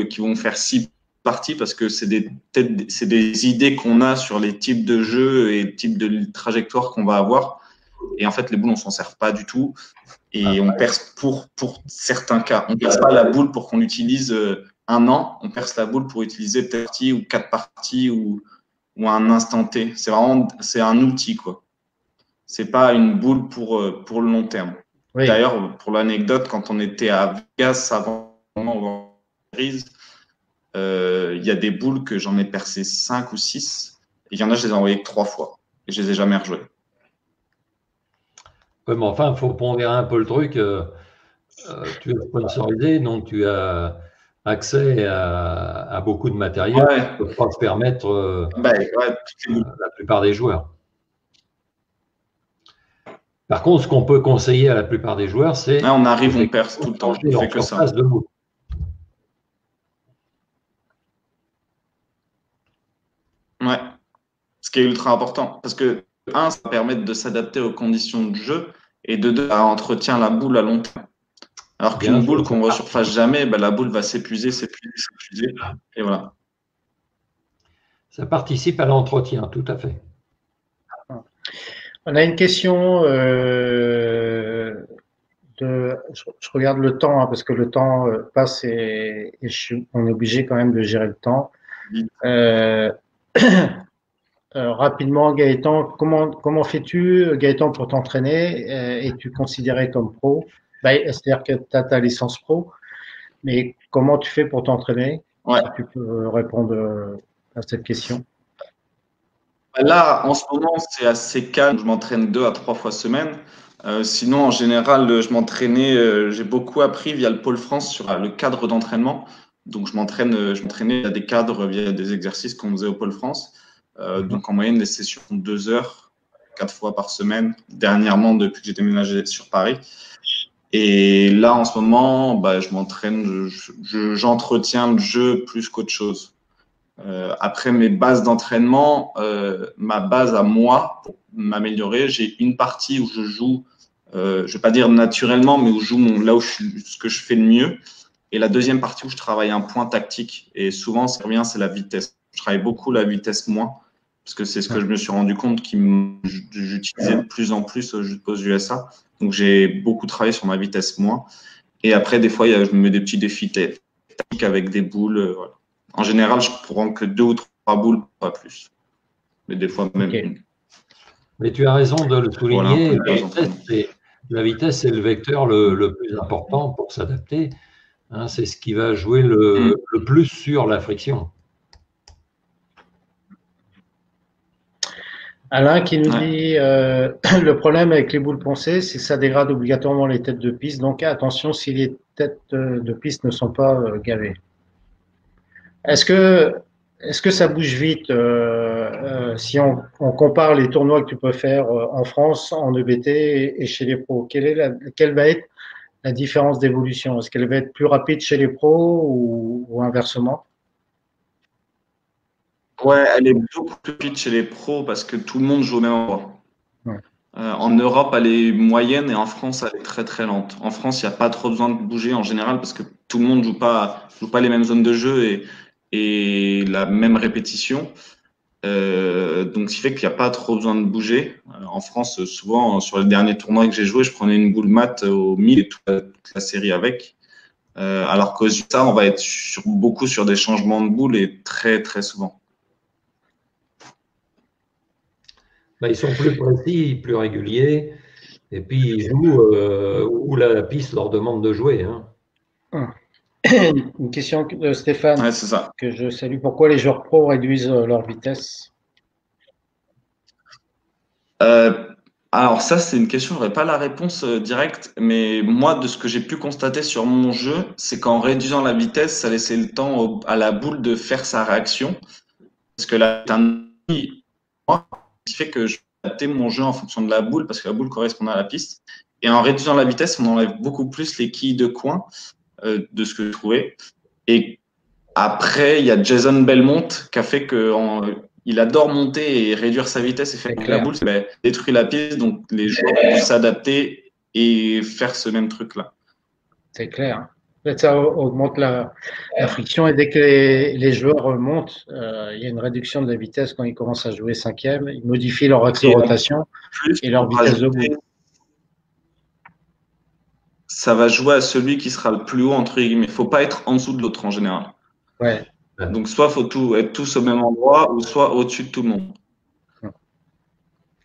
qui vont faire 6 parties parce que c'est des idées qu'on a sur les types de jeux et types de trajectoires qu'on va avoir. Et en fait, les boules, on s'en sert pas du tout. Et on perce pour certains cas. On perce pas la boule pour qu'on l'utilise un an. On perce la boule pour utiliser peut-être partie ou 4 parties ou un instant T. C'est vraiment, c'est un outil, quoi. C'est pas une boule pour le long terme. Oui. D'ailleurs, pour l'anecdote, quand on était à Vegas avant il y a des boules que j'en ai percé 5 ou 6. Et il y en a, je les ai envoyées que 3 fois. Et je les ai jamais rejouées. Oui, mais enfin, il faut pondérer un peu le truc. Tu es sponsorisé, donc tu as accès à beaucoup de matériel. Ouais. Tu ne peux pas se permettre la plupart des joueurs. Par contre, ce qu'on peut conseiller à la plupart des joueurs, c'est… on arrive, on perce tout le temps. On fait que ça. De boule. Ouais. Ce qui est ultra important. Parce que, un, ça va permettre de s'adapter aux conditions de jeu. Et de deux, ça entretient la boule à long terme. Alors qu'une boule qu'on ne resurface jamais, la boule va s'épuiser. Et voilà. Ça participe à l'entretien, tout à fait. On a une question je regarde le temps, parce que le temps passe et on est obligé quand même de gérer le temps. Rapidement, Gaëtan, comment fais-tu, Gaëtan, pour t'entraîner? Es-tu considéré comme pro? C'est-à-dire que tu as ta licence pro, mais comment tu fais pour t'entraîner? Ouais. Si tu peux répondre à cette question. Là, en ce moment, c'est assez calme. Je m'entraîne 2 à 3 fois semaine. Sinon, en général, j'ai beaucoup appris via le Pôle France sur le cadre d'entraînement. Donc, je m'entraînais via des cadres, via des exercices qu'on faisait au Pôle France. Donc, en moyenne, des sessions de 2 heures, 4 fois par semaine, dernièrement, depuis que j'ai déménagé sur Paris. Et là, en ce moment, bah, je m'entraîne, j'entretiens le jeu plus qu'autre chose. Après mes bases d'entraînement, ma base à moi, pour m'améliorer, j'ai une partie où je joue, je vais pas dire naturellement, mais où je joue là où ce que je fais le mieux. Et la deuxième partie où je travaille un point tactique. Et souvent, ce qui revient, c'est la vitesse. Je travaille beaucoup la vitesse moins, parce que c'est ce que je me suis rendu compte j'utilisais de plus en plus aux USA. Donc, j'ai beaucoup travaillé sur ma vitesse moins. Et après, des fois, je me mets des petits défis tactiques avec des boules. Voilà. En général, je prends que 2 ou 3 boules, pas plus. Mais des fois, même une. Mais tu as raison de le souligner. Voilà, la vitesse, c'est le vecteur le plus important pour s'adapter. Hein, c'est ce qui va jouer le plus sur la friction. Alain qui nous dit le problème avec les boules poncées, c'est que ça dégrade obligatoirement les têtes de piste. Donc attention si les têtes de piste ne sont pas gavées. Est-ce que ça bouge vite si on compare les tournois que tu peux faire en France, en EBT et chez les pros? Quelle va être la différence d'évolution? Est-ce qu'elle va être plus rapide chez les pros ou inversement? Ouais, elle est beaucoup plus rapide chez les pros parce que tout le monde joue au même endroit. Ouais. En Europe, elle est moyenne et en France, elle est très très lente. En France, il n'y a pas trop besoin de bouger en général parce que tout le monde joue pas les mêmes zones de jeu et la même répétition. Donc, ce qui fait qu'il n'y a pas trop besoin de bouger. En France, souvent, sur les derniers tournois que j'ai joué, je prenais une boule mat au 1000 et toute la série avec. Alors qu'aux USA, on va être beaucoup sur des changements de boules et très très souvent. Ils sont plus précis, plus réguliers, et puis ils jouent où la piste leur demande de jouer. Hein. Une question de Stéphane, ouais, c'est ça. Que je salue. Pourquoi les joueurs pros réduisent leur vitesse? Alors ça, c'est une question, je n'aurais pas la réponse directe, mais moi, de ce que j'ai pu constater sur mon jeu, c'est qu'en réduisant la vitesse, ça laissait le temps à la boule de faire sa réaction. Parce que là, qui fait que je adaptais mon jeu en fonction de la boule, parce que la boule correspondait à la piste. Et en réduisant la vitesse, on enlève beaucoup plus les quilles de coin de ce que je trouvais. Et après, il y a Jason Belmont qui a fait il adore monter et réduire sa vitesse et faire que la boule détruit la piste. Donc, les joueurs ont dû s'adapter et faire ce même truc-là. C'est clair. En fait, ça augmente la friction et dès que les joueurs montent, il y a une réduction de la vitesse quand ils commencent à jouer cinquième. Ils modifient leur axe de rotation et leur vitesse de boule. Ça va jouer à celui qui sera le plus haut, entre guillemets. Il ne faut pas être en dessous de l'autre en général. Ouais. Donc, soit il faut être tous au même endroit ou soit au-dessus de tout le monde.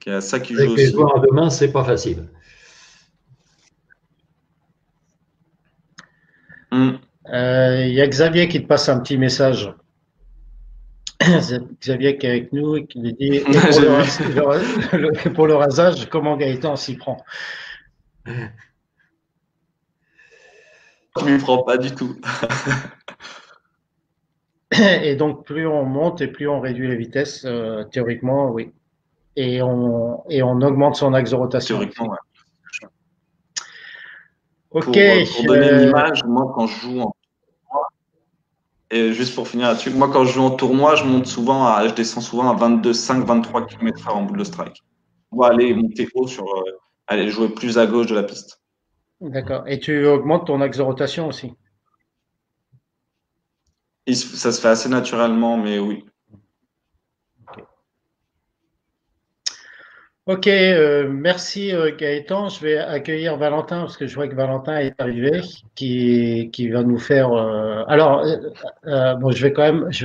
Il y a ça qui joue aussi. Les joueurs à deux mains, ce n'est pas facile. Il y a Xavier qui te passe un petit message. Xavier qui est avec nous et qui lui dit pour le rasage, comment Gaëtan s'y prend? Je ne m'y prends pas du tout. Et donc, plus on monte et plus on réduit la vitesse, théoriquement, oui. Et on augmente son axe de rotation. Théoriquement, ouais. Ok. Pour donner une image, moi, quand je joue en tournoi, et juste pour finir là-dessus, moi, quand je joue en tournoi, je descends souvent à 22,5, 23 km/h en boule de strike. On va aller monter haut aller jouer plus à gauche de la piste. D'accord. Et tu augmentes ton axe de rotation aussi? Ça se fait assez naturellement, mais oui. Ok, merci Gaëtan. Je vais accueillir Valentin parce que je vois que Valentin est arrivé, qui va nous faire. Bon, je vais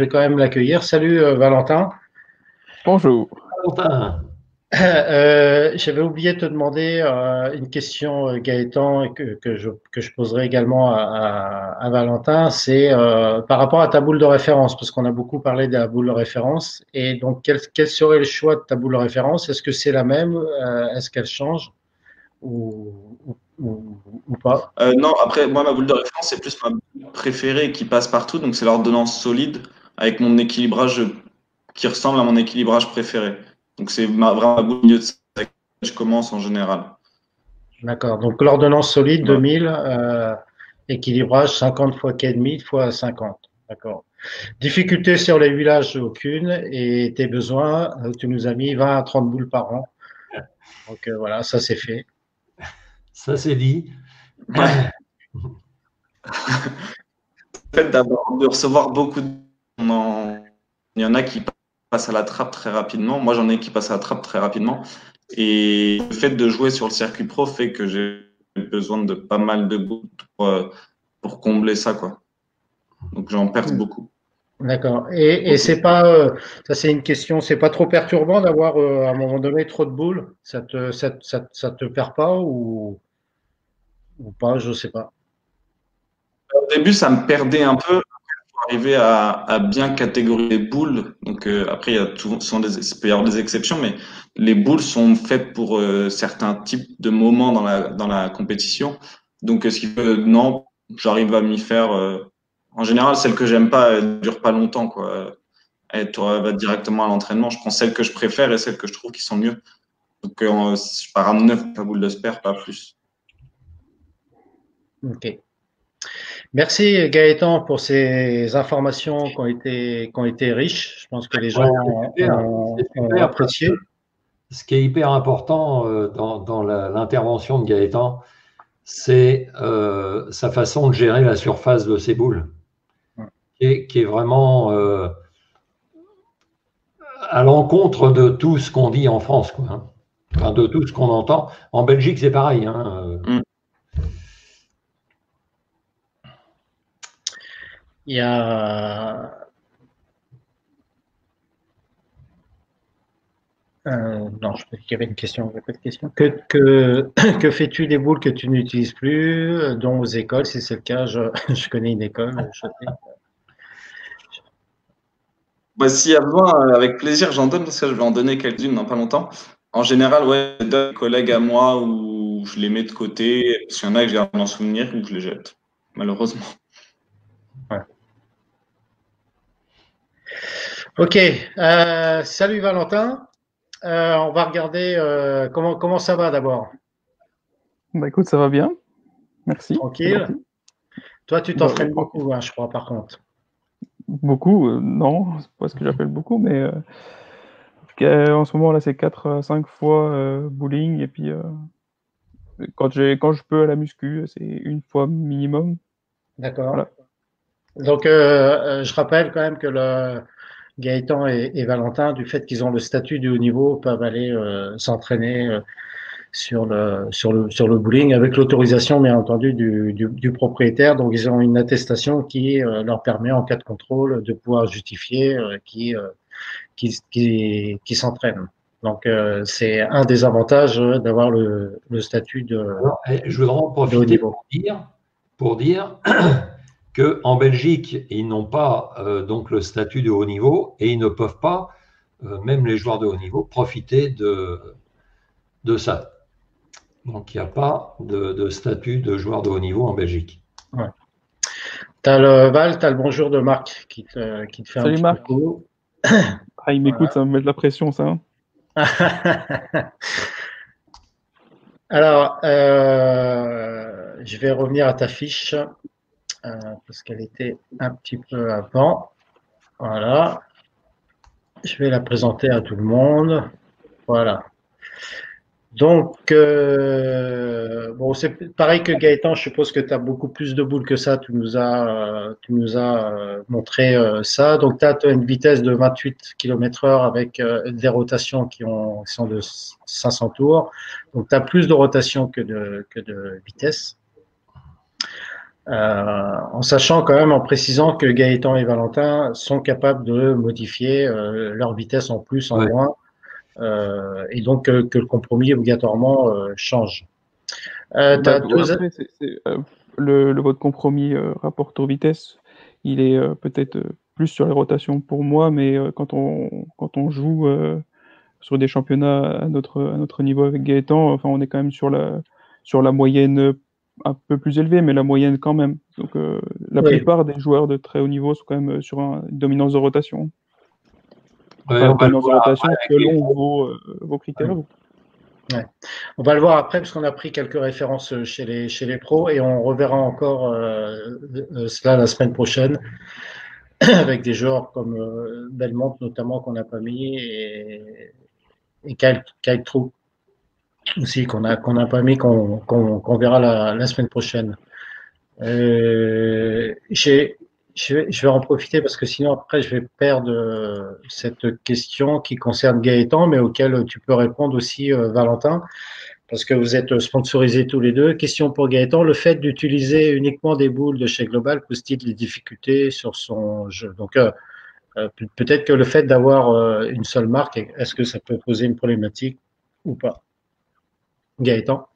quand même l'accueillir. Salut Valentin. Bonjour. Valentin. J'avais oublié de te demander une question, Gaëtan, et que je poserai également à Valentin. C'est par rapport à ta boule de référence, parce qu'on a beaucoup parlé de la boule de référence. Et donc, quel serait le choix de ta boule de référence? Est-ce que c'est la même? Est-ce qu'elle change ou pas? Non, après, moi, ma boule de référence, c'est plus ma boule préférée qui passe partout. Donc, c'est l'ordonnance solide avec mon équilibrage qui ressemble à mon équilibrage préféré. Donc, c'est vraiment ma boule milieu de sac avec laquelle je commence en général. D'accord. Donc, l'ordonnance solide, Voilà. 2000, équilibrage 50 fois quai demi fois 50. D'accord. Difficulté sur les huilages, aucune. Et tes besoins, tu nous as mis 20 à 30 boules par an. Donc, voilà, ça c'est fait. Ça, c'est dit. Ouais. Le fait de recevoir beaucoup il y en a qui passent à la trappe très rapidement. Moi, j'en ai qui passent à la trappe très rapidement. Et le fait de jouer sur le circuit pro fait que j'ai besoin de pas mal de boules pour combler ça, quoi. Donc, j'en perds beaucoup. D'accord. Et c'est pas, ça c'est une question, c'est pas trop perturbant d'avoir à un moment donné trop de boules? Ça te perd pas ou pas? Je sais pas. Au début, ça me perdait un peu. Pour arriver à bien catégoriser les boules. Donc, après, il y a souvent il peut y avoir des exceptions, mais les boules sont faites pour certains types de moments dans la compétition. Donc, ce qui fait, non, j'arrive à m'y faire. En général, celle que j'aime pas, elle dure pas longtemps, quoi. Elle va directement à l'entraînement. Je prends celles que je préfère et celles que je trouve qui sont mieux. Donc, je pars à 9 la boule de spare, pas plus. Ok. Merci Gaëtan pour ces informations qui ont été riches. Je pense que les gens Ouais, c'est super. C'est ont super parce apprécié. que ce qui est hyper important dans l'intervention de Gaëtan, c'est sa façon de gérer la surface de ses boules, qui est vraiment à l'encontre de tout ce qu'on dit en France, quoi, hein. Enfin, de tout ce qu'on entend. En Belgique, c'est pareil, hein. Il y a non, je crois qu'il y avait une question. Il y a pas de question. Que fais-tu des boules que tu n'utilises plus, dont aux écoles, si c'est le cas, je connais une école. Bah, s'il y a besoin, avec plaisir, j'en donne parce que je vais en donner quelques-unes dans pas longtemps. En général, ouais, je donne des collègues à moi où je les mets de côté, parce qu'il y en a que j'ai un souvenir ou je les jette, malheureusement. Ouais. Ok, salut Valentin. On va regarder comment ça va d'abord. Bah écoute, ça va bien. Merci. Tranquille. Toi, tu t'entraînes beaucoup, hein, je crois, par contre. Beaucoup, non, c'est pas ce que j'appelle beaucoup, mais en ce moment là, c'est 4 à 5 fois bowling, et puis quand je peux à la muscu, c'est une fois minimum. D'accord. Voilà. Donc, je rappelle quand même que Gaëtan et Valentin, du fait qu'ils ont le statut de haut niveau, peuvent aller s'entraîner sur le bowling avec l'autorisation, bien entendu, du propriétaire. Donc, ils ont une attestation qui leur permet, en cas de contrôle, de pouvoir justifier qui s'entraînent. Donc, c'est un des avantages d'avoir le statut Alors, je voudrais en de haut profiter niveau. pour dire qu'en Belgique, ils n'ont pas donc le statut de haut niveau et ils ne peuvent pas, même les joueurs de haut niveau, profiter de ça. Donc, il n'y a pas de statut de joueur de haut niveau en Belgique. Ouais. T'as le bonjour de Marc qui te fait Salut un petit Marc. coucou. Ah, il m'écoute, ça va me mettre la pression, ça. Hein. Alors, je vais revenir à ta fiche parce qu'elle était un petit peu avant. Voilà. Je vais la présenter à tout le monde. Voilà. Donc, bon, c'est pareil que Gaëtan, je suppose que tu as beaucoup plus de boules que ça. Tu nous as montré ça. Donc, tu as une vitesse de 28 km/h avec des rotations qui sont de 500 tours. Donc, tu as plus de rotation que de vitesse. En sachant quand même, en précisant que Gaëtan et Valentin sont capables de modifier leur vitesse en plus, en moins. Et donc que le compromis obligatoirement change. Bah, après, votre compromis rapport tour-vitesse, il est peut-être plus sur les rotations pour moi, mais quand on joue sur des championnats à notre niveau avec Gaëtan, enfin, on est quand même sur la moyenne un peu plus élevée, mais la moyenne quand même. Donc la Oui. plupart des joueurs de très haut niveau sont quand même sur une dominance de rotation. Ouais, faire on va le une voir rotation après avec les- selon vos critères. Ouais. On va le voir après parce qu'on a pris quelques références chez les pros et on reverra encore cela la semaine prochaine avec des joueurs comme Belmont notamment qu'on n'a pas mis et Kyle Trou aussi qu'on n'a pas mis qu'on verra la semaine prochaine. Je vais en profiter parce que sinon après je vais perdre cette question qui concerne Gaëtan mais auquel tu peux répondre aussi Valentin. Parce que vous êtes sponsorisés tous les deux. Question pour Gaëtan, le fait d'utiliser uniquement des boules de chez Global pose-t-il des difficultés sur son jeu? Donc, peut-être que le fait d'avoir une seule marque, est-ce que ça peut poser une problématique ou pas? Gaëtan?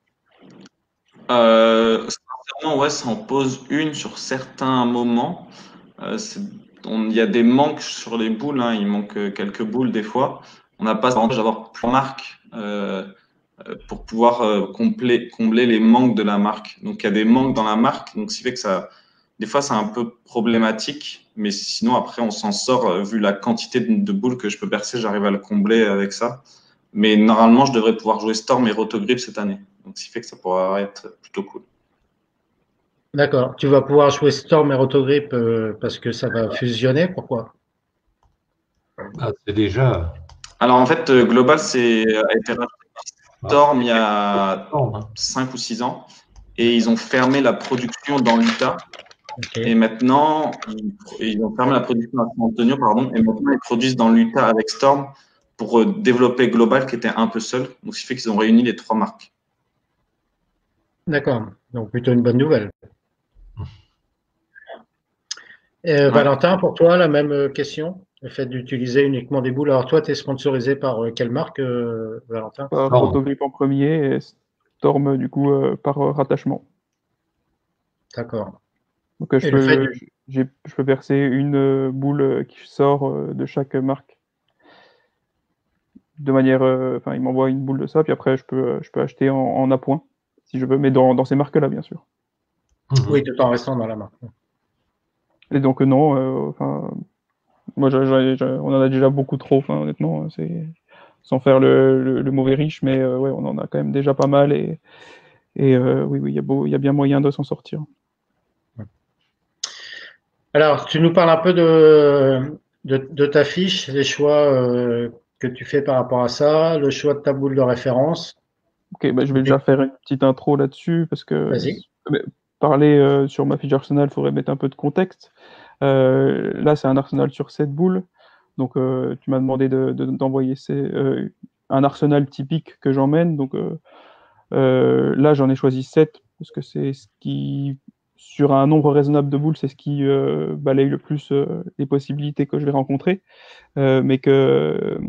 Sincèrement, ouais, ça en pose une sur certains moments. Il y a des manques sur les boules, hein, il manque quelques boules des fois. On n'a pas l'avantage d'avoir plusieurs marques pour pouvoir combler les manques de la marque. Donc il y a des manques dans la marque, donc ce qui fait que ça, des fois c'est un peu problématique, mais sinon après on s'en sort vu la quantité de boules que je peux percer, j'arrive à le combler avec ça. Mais normalement je devrais pouvoir jouer Storm et Rotogrip cette année, donc ce qui fait que ça pourra être plutôt cool. D'accord. Tu vas pouvoir jouer Storm et Rotogrip parce que ça va fusionner. Pourquoi? Ah, c'est déjà. Alors en fait, Global a été racheté par Storm il y a Hein. 5 ou 6 ans et ils ont fermé la production dans l'Utah. Okay. Et maintenant, ils ont fermé la production à San Antonio, pardon, et maintenant ils produisent dans l'Utah avec Storm pour développer Global qui était un peu seul. Donc, ce qui fait qu'ils ont réuni les 3 marques. D'accord. Donc, plutôt une bonne nouvelle. Ouais. Valentin, pour toi, la même question? Le fait d'utiliser uniquement des boules. Alors, toi, tu es sponsorisé par quelle marque, Valentin? Par Rotogrip en premier et Storm, du coup, par rattachement. D'accord. Donc, je peux verser une boule qui sort de chaque marque. De manière, enfin, il m'envoie une boule de ça, puis après, je peux acheter en appoint, si je veux, mais dans ces marques-là, bien sûr. Oui, tout en restant dans la marque. Et donc, non, enfin, moi, on en a déjà beaucoup trop, enfin, honnêtement, c'est sans faire le mauvais riche, mais ouais, on en a quand même déjà pas mal, et oui, il y a bien moyen de s'en sortir. Alors, tu nous parles un peu de ta fiche, les choix que tu fais par rapport à ça, le choix de ta boule de référence. Ok, bah, je vais déjà faire une petite intro là-dessus, parce que Vas-y. parler sur ma fiche Arsenal, il faudrait mettre un peu de contexte. Là, c'est un Arsenal sur 7 boules. Donc, tu m'as demandé d'envoyer un Arsenal typique que j'emmène. Donc, là, j'en ai choisi 7 parce que c'est ce qui, sur un nombre raisonnable de boules, c'est ce qui balaye le plus les possibilités que je vais rencontrer. Mais que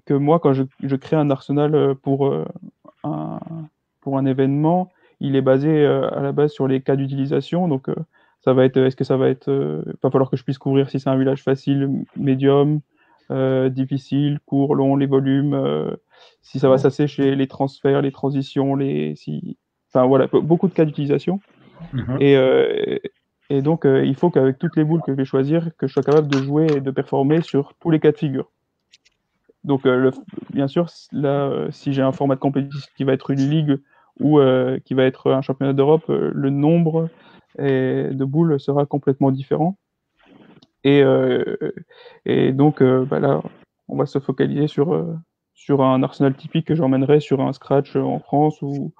moi, quand je crée un Arsenal pour un événement, il est basé à la base sur les cas d'utilisation. Donc, ça va être, est-ce que ça va être, va falloir que je puisse couvrir si c'est un village facile, médium, difficile, court, long, les volumes, si ça va s'assécher, les transferts, les transitions, enfin voilà, beaucoup de cas d'utilisation. Et donc, il faut qu'avec toutes les boules que je vais choisir, que je sois capable de jouer et de performer sur tous les cas de figure. Donc, bien sûr, là, si j'ai un format de compétition qui va être une ligue ou qui va être un championnat d'Europe, le nombre de boules sera complètement différent. Et donc, là, on va se focaliser sur un Arsenal typique que j'emmènerai sur un scratch en France ou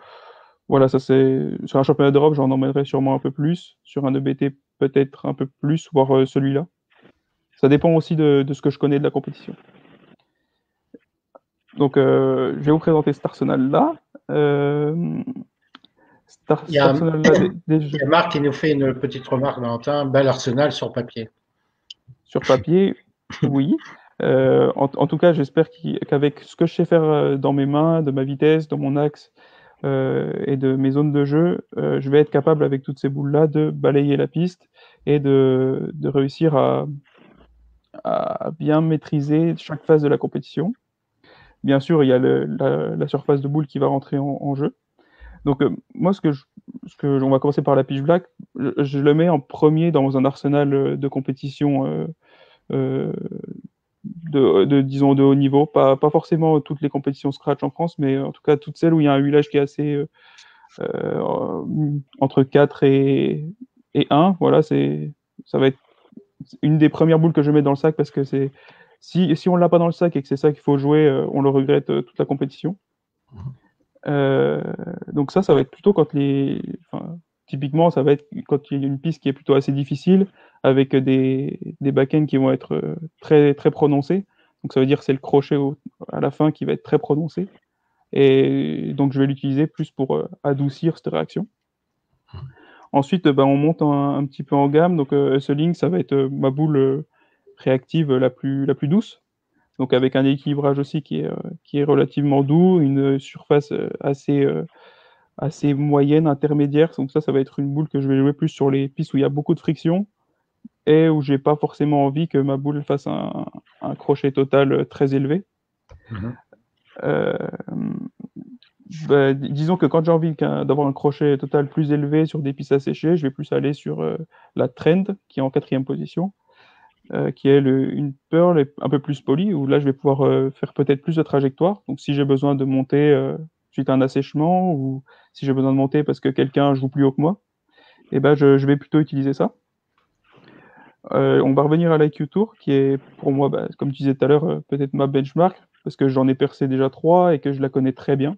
voilà, ça c'est sur un championnat d'Europe, j'en emmènerai sûrement un peu plus, sur un EBT peut-être un peu plus, voire celui-là. Ça dépend aussi de ce que je connais de la compétition. Donc, je vais vous présenter cet Arsenal-là. Il y a Marc qui nous fait une petite remarque, Valentin. Bel Arsenal sur papier. Sur papier, oui. En tout cas, j'espère qu'avec ce que je sais faire dans mes mains, de ma vitesse, de mon axe et de mes zones de jeu, je vais être capable avec toutes ces boules-là de balayer la piste et de réussir à bien maîtriser chaque phase de la compétition. Bien sûr, il y a la surface de boule qui va rentrer en jeu. Donc, moi, on va commencer par la Pitch Black. Je le mets en premier dans un arsenal de compétition disons, de haut niveau. Pas forcément toutes les compétitions Scratch en France, mais en tout cas toutes celles où il y a un huilage qui est assez entre 4 et 1. Voilà, ça va être une des premières boules que je mets dans le sac parce que si on l'a pas dans le sac et que c'est ça qu'il faut jouer, on le regrette toute la compétition. Donc ça va être plutôt quand typiquement, ça va être quand il y a une piste qui est plutôt assez difficile, avec des back-ends qui vont être très, très prononcés. Donc ça veut dire que c'est le crochet à la fin qui va être très prononcé. Et donc je vais l'utiliser plus pour adoucir cette réaction. Ensuite, on monte un petit peu en gamme. Donc Hustling, ça va être ma boule réactive la plus douce. Donc avec un équilibrage aussi qui est relativement doux, une surface assez moyenne, intermédiaire. Donc ça va être une boule que je vais jouer plus sur les pistes où il y a beaucoup de friction et où j'ai pas forcément envie que ma boule fasse un crochet total très élevé. Disons que quand j'ai envie d'avoir un crochet total plus élevé sur des pistes asséchées, je vais plus aller sur la Trend, qui est en 4e position, qui est une Pearl un peu plus polie, où là je vais pouvoir faire peut-être plus de trajectoire. Donc si j'ai besoin de monter suite à un assèchement, ou si j'ai besoin de monter parce que quelqu'un joue plus haut que moi, je vais plutôt utiliser ça. On va revenir à l'IQ Tour, qui est pour moi, comme tu disais tout à l'heure, peut-être ma benchmark, parce que j'en ai percé déjà 3 et que je la connais très bien.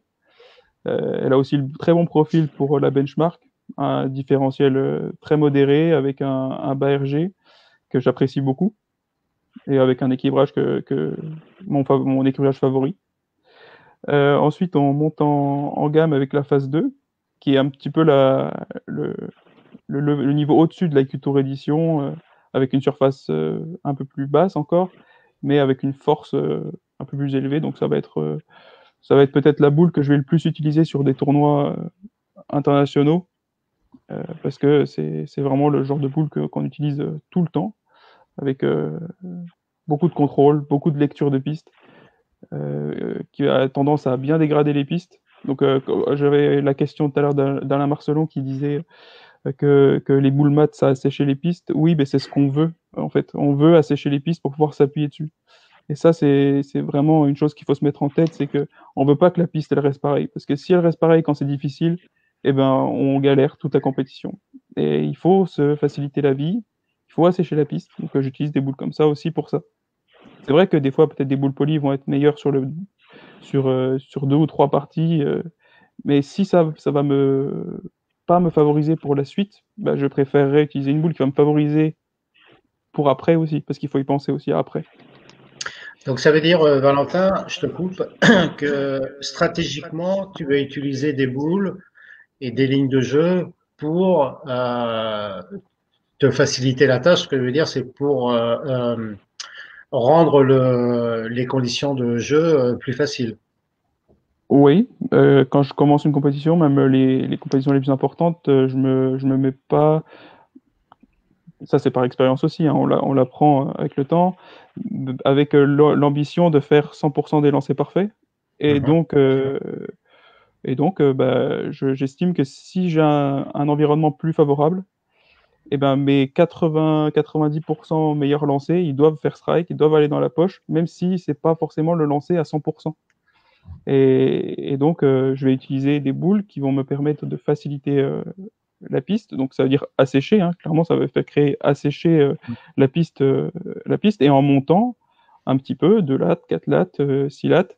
Elle a aussi le très bon profil pour la benchmark, un différentiel très modéré avec un bas RG que j'apprécie beaucoup et avec un équilibrage mon équilibrage favori. Ensuite, on monte en gamme avec la phase 2, qui est un petit peu le niveau au-dessus de l'IQ Tour Edition, avec une surface un peu plus basse encore, mais avec une force un peu plus élevée. Donc ça va être peut-être la boule que je vais le plus utiliser sur des tournois internationaux, parce que c'est vraiment le genre de boule qu'on utilise tout le temps, avec beaucoup de contrôle, beaucoup de lecture de piste, qui a tendance à bien dégrader les pistes. Donc j'avais la question tout à l'heure d'Alain Marcelon qui disait que les boules mates, ça asséchait les pistes. Oui, c'est ce qu'on veut, en fait. On veut assécher les pistes pour pouvoir s'appuyer dessus. Et ça, c'est vraiment une chose qu'il faut se mettre en tête, c'est qu'on ne veut pas que la piste, elle reste pareille. Parce que si elle reste pareille quand c'est difficile, on galère toute la compétition. Et il faut se faciliter la vie, il faut assécher la piste. Donc j'utilise des boules comme ça aussi pour ça. C'est vrai que des fois, peut-être des boules polies vont être meilleures sur 2 ou 3 parties, mais si ça va pas me favoriser pour la suite, je préférerais utiliser une boule qui va me favoriser pour après aussi, parce qu'il faut y penser aussi à après. Donc ça veut dire, Valentin, je te coupe, que stratégiquement, tu vas utiliser des boules et des lignes de jeu pour te faciliter la tâche. Ce que je veux dire, c'est pour rendre les conditions de jeu plus faciles. Oui, quand je commence une compétition, même les compétitions les plus importantes, je me mets pas. Ça, c'est par expérience aussi, hein, on l'apprend avec le temps, avec l'ambition de faire 100% des lancers parfaits. Et donc, j'estime que si j'ai un environnement plus favorable, mes 80-90% meilleurs lancers, ils doivent faire strike, ils doivent aller dans la poche, même si c'est pas forcément le lancer à 100%. Et donc, je vais utiliser des boules qui vont me permettre de faciliter la piste. Donc, ça veut dire assécher. Hein. Clairement, ça va faire assécher la piste. Et en montant un petit peu, 2 lattes, 4 lattes, 6 lattes,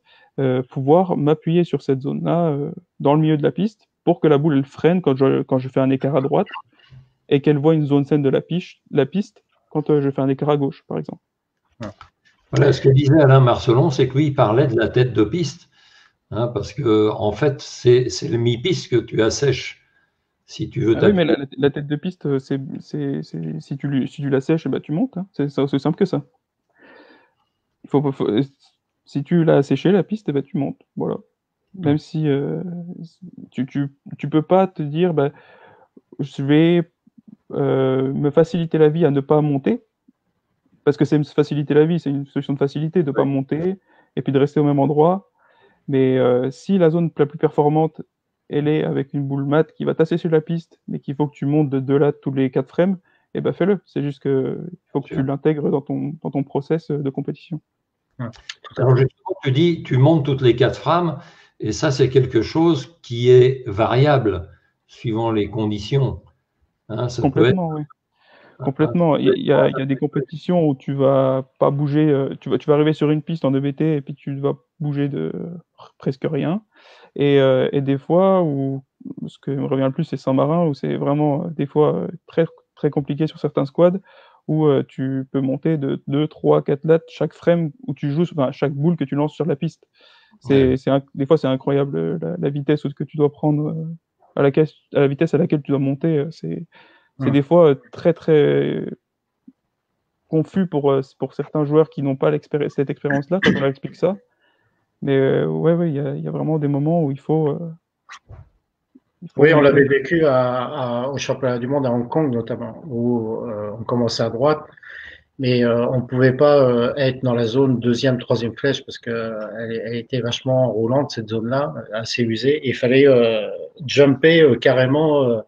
pouvoir m'appuyer sur cette zone-là dans le milieu de la piste pour que la boule elle freine quand je fais un écart à droite et qu'elle voit une zone saine de la piste quand je fais un écart à gauche, par exemple. Voilà, ce que disait Alain Marcelon, c'est que lui, il parlait de la tête de piste, hein, parce que en fait, c'est le mi-piste que tu assèches. Si tu veux oui, mais la tête de piste, si tu la sèches, tu montes. Hein. C'est aussi simple que ça. Si tu l'as séché, la piste, tu montes. Voilà. Même si tu peux pas te dire, je vais me faciliter la vie à ne pas monter, parce que c'est me faciliter la vie, c'est une solution de facilité de ne pas monter et puis de rester au même endroit. Mais si la zone la plus performante, elle est avec une boule mate qui va t'assécher la piste, mais qu'il faut que tu montes de 2 lattes tous les 4 frames, fais-le. C'est juste qu'il faut que tu l'intègres dans ton process de compétition. Alors justement, tu dis, tu montes toutes les 4 frames, et ça c'est quelque chose qui est variable suivant les conditions. Hein, ça peut être, Complètement, oui. Complètement. Il y a des compétitions où tu vas pas bouger, tu vas arriver sur une piste en EVT et puis tu vas bouger de presque rien. Et des fois où ce qui me revient le plus, c'est Saint-Marin, où c'est vraiment des fois très, très compliqué sur certains squads, où tu peux monter de 2, 3, 4 lattes chaque frame où tu joues, enfin, chaque boule que tu lances sur la piste. Des fois, c'est incroyable la vitesse que tu dois prendre, à la vitesse à laquelle tu dois monter. C'est des fois très, très confus pour certains joueurs qui n'ont pas cette expérience-là, quand on leur explique ça. Mais ouais, il y a vraiment des moments où il faut Oui, on l'avait vécu au championnat du monde à Hong Kong notamment, où on commençait à droite, mais on ne pouvait pas être dans la zone deuxième, troisième flèche parce qu'elle était vachement roulante, cette zone-là, assez usée. Et il fallait jumper carrément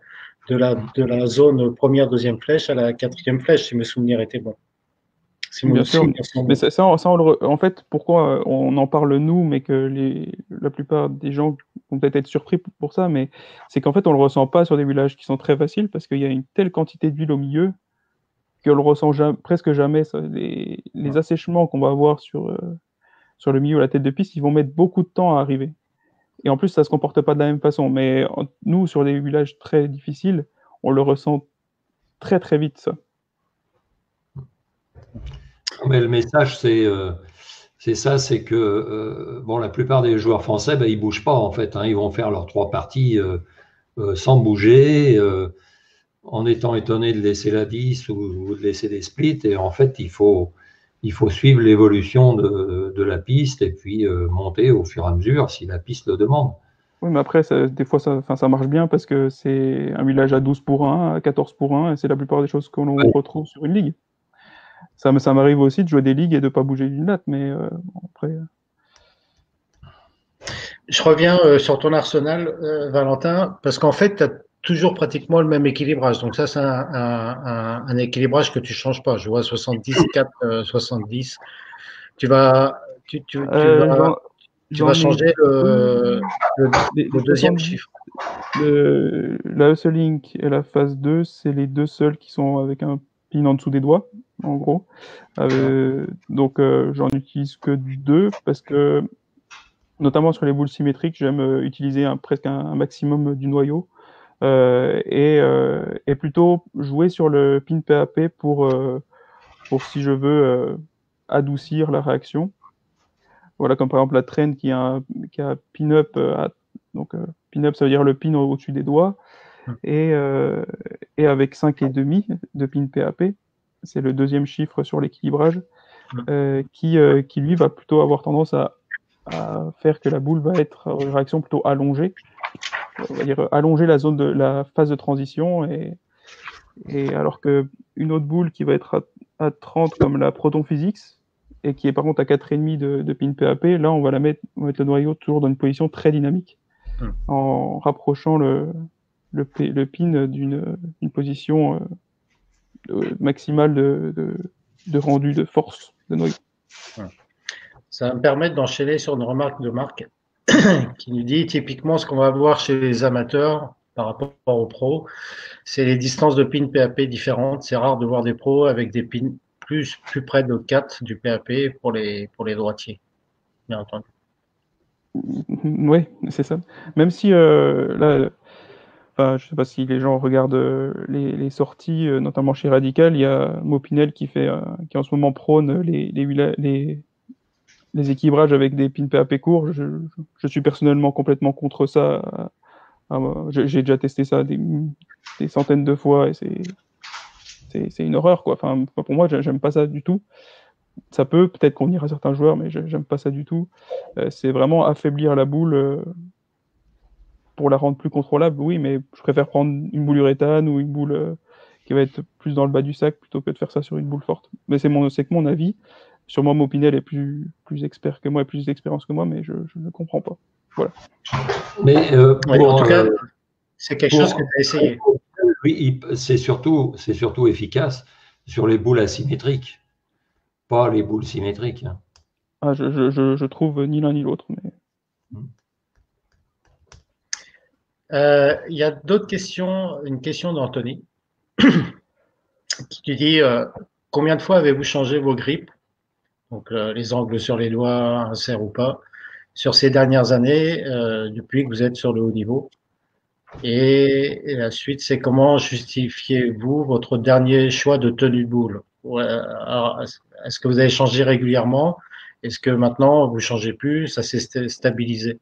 de la zone première, deuxième flèche à la quatrième flèche, si mes souvenirs étaient bons. Bien sûr, mais ça en fait, pourquoi on en parle nous, mais que la plupart des gens vont peut-être être surpris pour ça, mais c'est qu'en fait, on le ressent pas sur des villages qui sont très faciles parce qu'il y a une telle quantité d'huile au milieu qu'on le ressent presque jamais. Ça. Les assèchements qu'on va avoir sur le milieu, la tête de piste, ils vont mettre beaucoup de temps à arriver. Et en plus, ça se comporte pas de la même façon. Mais nous, sur des villages très difficiles, on le ressent très très vite, ça. Mais le message, c'est ça, c'est que bon, la plupart des joueurs français, ben, ils bougent pas en fait. Hein, ils vont faire leurs 3 parties sans bouger, en étant étonnés de laisser la 10 ou de laisser des splits. Et en fait, il faut suivre l'évolution de la piste et puis monter au fur et à mesure si la piste le demande. Oui, mais après, des fois, ça marche bien parce que c'est un village à 12 pour 1, à 14 pour 1, et c'est la plupart des choses que l'on retrouve sur une ligue. Ça m'arrive aussi de jouer des ligues et de ne pas bouger d'une latte, mais après. Je reviens sur ton arsenal, Valentin, parce qu'en fait, tu as toujours pratiquement le même équilibrage. Donc ça, c'est un équilibrage que tu changes pas. Je vois 70, 4, 70. Tu vas changer le deuxième chiffre. La Hustlink et la phase 2, c'est les deux seuls qui sont avec un pin en dessous des doigts, en gros. Donc, j'en utilise que 2 parce que, notamment sur les boules symétriques, j'aime utiliser presque un maximum du noyau et plutôt jouer sur le pin PAP pour si je veux adoucir la réaction. Voilà, comme par exemple la traîne qui a pin-up. Donc, pin-up, ça veut dire le pin au-dessus des doigts. Et avec 5,5 de pin PAP, c'est le deuxième chiffre sur l'équilibrage, qui lui va plutôt avoir tendance à faire que la boule va être une réaction plutôt allongée. On va dire allonger la zone de la phase de transition. Et alors qu'une autre boule qui va être à 30 comme la Proton Physics, et qui est par contre à 4,5 de pin PAP, là on va mettre le noyau toujours dans une position très dynamique, en rapprochant le pin d'une position maximale de rendu de force de noyau. Ça va me permettre d'enchaîner sur une remarque de Marc qui nous dit typiquement ce qu'on va voir chez les amateurs par rapport aux pros, c'est les distances de pin PAP différentes. C'est rare de voir des pros avec des pins plus près de 4 du PAP pour les droitiers, bien entendu. Oui, c'est ça. Même si là, je ne sais pas si les gens regardent les sorties, notamment chez Radical, il y a Mopinel qui en ce moment prône les équilibrages avec des pins PAP courts. Je suis personnellement complètement contre ça. J'ai déjà testé ça des centaines de fois et c'est une horreur, quoi. Enfin, pour moi, j'aime pas ça du tout. Ça peut-être convenir à certains joueurs, mais j'aime pas ça du tout. C'est vraiment affaiblir la boule pour la rendre plus contrôlable, oui, mais je préfère prendre une boule uréthane ou une boule qui va être plus dans le bas du sac plutôt que de faire ça sur une boule forte. Mais c'est que mon avis. Sûrement, Mopinel est plus expert que moi et plus d'expérience que moi, mais je ne comprends pas. Voilà. Mais en tout cas, c'est quelque chose que tu as essayé. Oui, c'est surtout efficace sur les boules asymétriques, pas les boules symétriques. Ah, je trouve ni l'un ni l'autre. Mais... Il y a d'autres questions. Une question d'Anthony qui te dit combien de fois avez-vous changé vos grippes, donc les angles sur les doigts, insert ou pas, sur ces dernières années depuis que vous êtes sur le haut niveau? Et la suite, c'est comment justifiez-vous votre dernier choix de tenue de boule? Ouais, alors, est-ce que vous avez changé régulièrement? Est-ce que maintenant vous changez plus? Ça s'est stabilisé?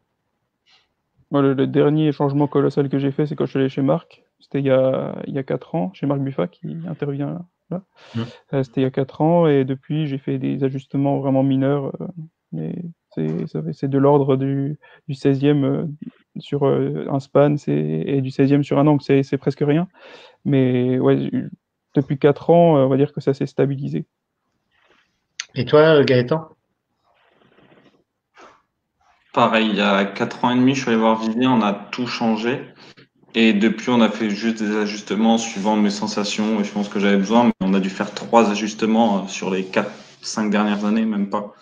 Moi, le dernier changement colossal que j'ai fait, c'est quand je suis allé chez Marc. C'était il y a 4 ans, chez Marc Buffat qui intervient là. C'était il y a 4 ans et depuis, j'ai fait des ajustements vraiment mineurs. Mais c'est de l'ordre du 16e sur un span et du 16e sur un angle. C'est presque rien. Mais ouais, depuis 4 ans, on va dire que ça s'est stabilisé. Et toi, Gaëtan? Pareil, il y a 4 ans et demi, je suis allé voir Vivien, on a tout changé. Et depuis, on a fait juste des ajustements suivant mes sensations et je pense que j'avais besoin. Mais on a dû faire 3 ajustements sur les 4-5 dernières années, même pas.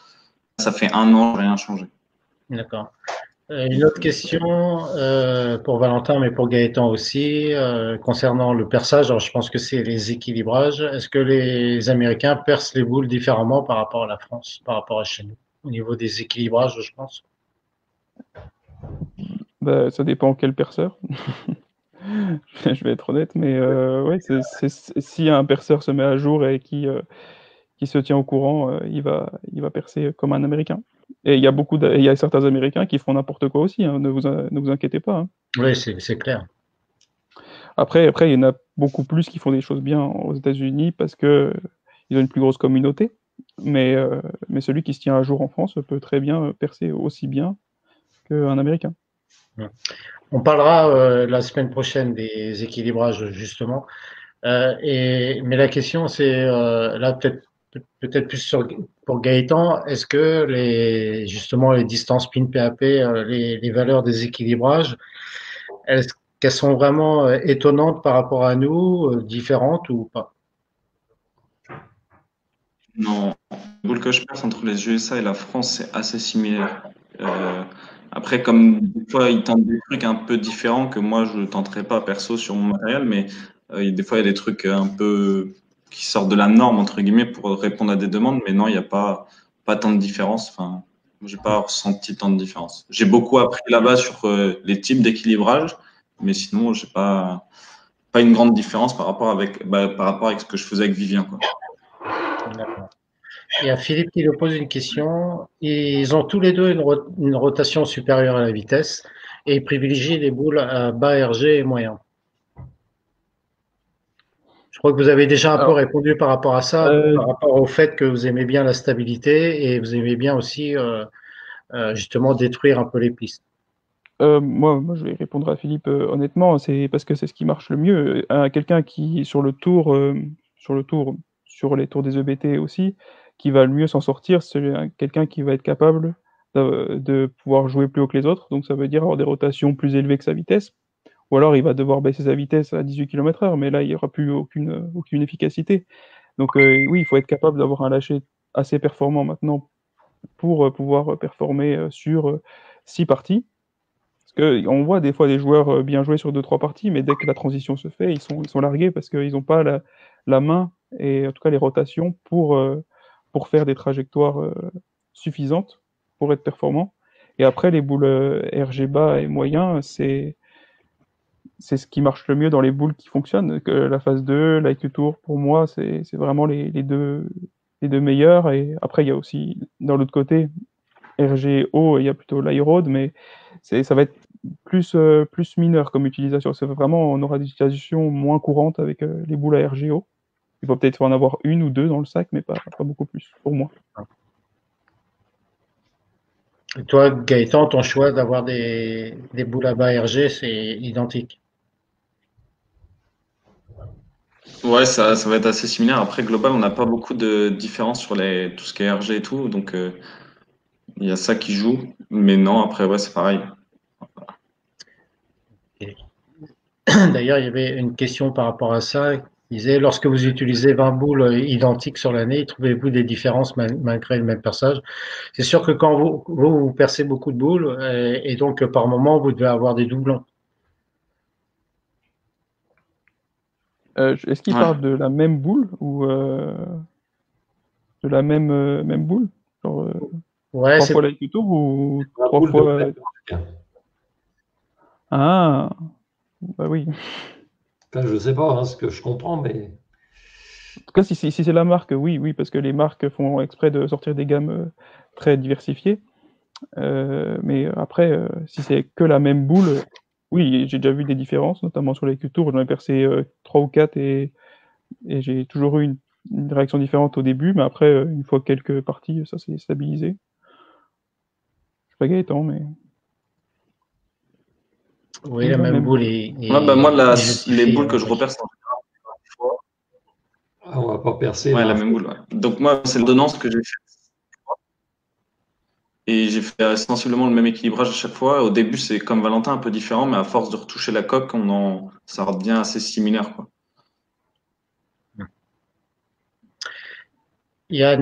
Ça fait 1 an, rien changé. D'accord. Une autre question pour Valentin, mais pour Gaëtan aussi, concernant le perçage. Alors, je pense que c'est les équilibrages. Est-ce que les Américains percent les boules différemment par rapport à la France, par rapport à chez nous, au niveau des équilibrages, je pense? Bah, ça dépend quel perceur. Je vais être honnête, mais ouais, si un perceur se met à jour et qui se tient au courant, il va percer comme un Américain. Et il y a certains Américains qui font n'importe quoi aussi, hein, ne vous inquiétez pas. Hein. Oui, c'est clair. Après, il y en a beaucoup plus qui font des choses bien aux États-Unis parce que ils ont une plus grosse communauté. Mais celui qui se tient à jour en France peut très bien percer aussi bien qu'un Américain. On parlera la semaine prochaine des équilibrages, justement. Mais la question, c'est là peut-être plus pour Gaëtan. Est-ce que justement les distances pin PAP, les valeurs des équilibrages, est-ce qu'elles sont vraiment étonnantes par rapport à nous, différentes ou pas? Non, le boule que je perce entre les USA et la France, c'est assez similaire. Euh, Après, comme des fois, ils tentent des trucs un peu différents que moi, je ne tenterai pas perso sur mon matériel, mais des fois, il y a des trucs un peu qui sortent de la norme, entre guillemets, pour répondre à des demandes, mais non, il n'y a pas tant de différence. Enfin, j'ai pas ressenti tant de différence. J'ai beaucoup appris là-bas sur les types d'équilibrage, mais sinon, j'ai pas une grande différence par rapport avec ce que je faisais avec Vivien, quoi. D'accord. Il y a Philippe qui nous pose une question. Ils ont tous les deux une rotation supérieure à la vitesse et ils privilégient les boules à bas RG et moyen. Je crois que vous avez déjà un peu Alors, répondu par rapport à ça, euh, par rapport au fait que vous aimez bien la stabilité et vous aimez bien aussi justement détruire un peu les pistes. moi, je vais répondre à Philippe honnêtement, c'est parce que c'est ce qui marche le mieux. Quelqu'un qui, sur les tours des EBT aussi, qui va le mieux s'en sortir, c'est quelqu'un qui va être capable de pouvoir jouer plus haut que les autres. Donc, ça veut dire avoir des rotations plus élevées que sa vitesse. Ou alors, il va devoir baisser sa vitesse à 18 km/h, mais là, il n'y aura plus aucune efficacité. Donc, oui, il faut être capable d'avoir un lâcher assez performant maintenant pour pouvoir performer sur 6 parties. Parce qu'on voit des fois des joueurs bien jouer sur 2-3 parties, mais dès que la transition se fait, ils sont largués parce qu'ils n'ont pas la main et en tout cas les rotations pour faire des trajectoires suffisantes pour être performants. Et après, les boules RG bas et moyens, c'est ce qui marche le mieux dans les boules qui fonctionnent. Que la phase 2, l'IQ Tour, pour moi, c'est vraiment les deux meilleurs. Et après, il y a aussi, dans l'autre côté, RG haut, il y a plutôt l'Airode, mais ça va être plus mineur comme utilisation. C'est vraiment, on aura des utilisations moins courantes avec les boules à RG haut. Il faut peut-être en avoir une ou deux dans le sac, mais pas beaucoup plus, pour moi. Et toi, Gaëtan, ton choix d'avoir des boules à bas RG, c'est identique. Ouais, ça va être assez similaire. Après, global, on n'a pas beaucoup de différence sur tout ce qui est RG et tout. Donc, il y a ça qui joue. Mais non, après, ouais, c'est pareil. Et d'ailleurs, il y avait une question par rapport à ça Il disait, lorsque vous utilisez 20 boules identiques sur l'année, trouvez-vous des différences malgré le même perçage? C'est sûr que quand vous percez beaucoup de boules, et donc par moment, vous devez avoir des doublons. Est-ce qu'il parle de la même boule ou de la même boule? Genre, Ouais, 3 fois la tour ou 3 fois. Ah, bah oui. Je ne sais pas hein, ce que je comprends, mais. En tout cas, si c'est la marque, oui, parce que les marques font exprès de sortir des gammes très diversifiées. Mais après, si c'est que la même boule, oui, j'ai déjà vu des différences, notamment sur les Q-Tours. J'en ai percé 3 ou 4 et j'ai toujours eu une réaction différente au début, mais après, une fois quelques parties, ça s'est stabilisé. Je suis pas Gaëtan, mais. Oui, la même boule moi, les boules que je reperce en général, on va pas percer. Ouais, la même boule. Ouais. Donc moi, c'est l'ordonnance que j'ai fait. Et j'ai fait sensiblement le même équilibrage à chaque fois. Au début, c'est comme Valentin, un peu différent, mais à force de retoucher la coque, ça redevient assez similaire, quoi. Il y a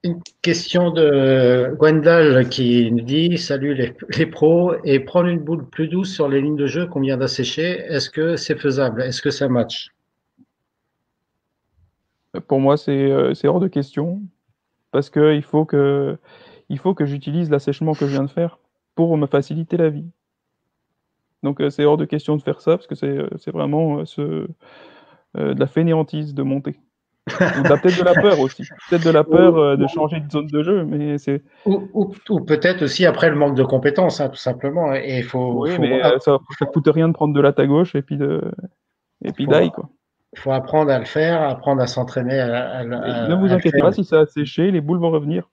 une question de Gwendal qui nous dit: salut les pros, et prendre une boule plus douce sur les lignes de jeu qu'on vient d'assécher, est-ce que c'est faisable? Est-ce que ça match? Pour moi, c'est hors de question, parce que il faut que j'utilise l'assèchement que je viens de faire pour me faciliter la vie. Donc c'est hors de question de faire ça, parce que c'est vraiment de la fainéantise de monter. Ou peut-être de la peur aussi. Peut-être de la peur de changer de zone de jeu, mais c'est. Ou peut-être aussi après le manque de compétences, hein, tout simplement. Et Oui, mais ça coûte rien de prendre de latte à gauche et puis d'ail, quoi. faut apprendre à le faire, apprendre à s'entraîner Ne vous inquiétez pas, si ça a séché, les boules vont revenir.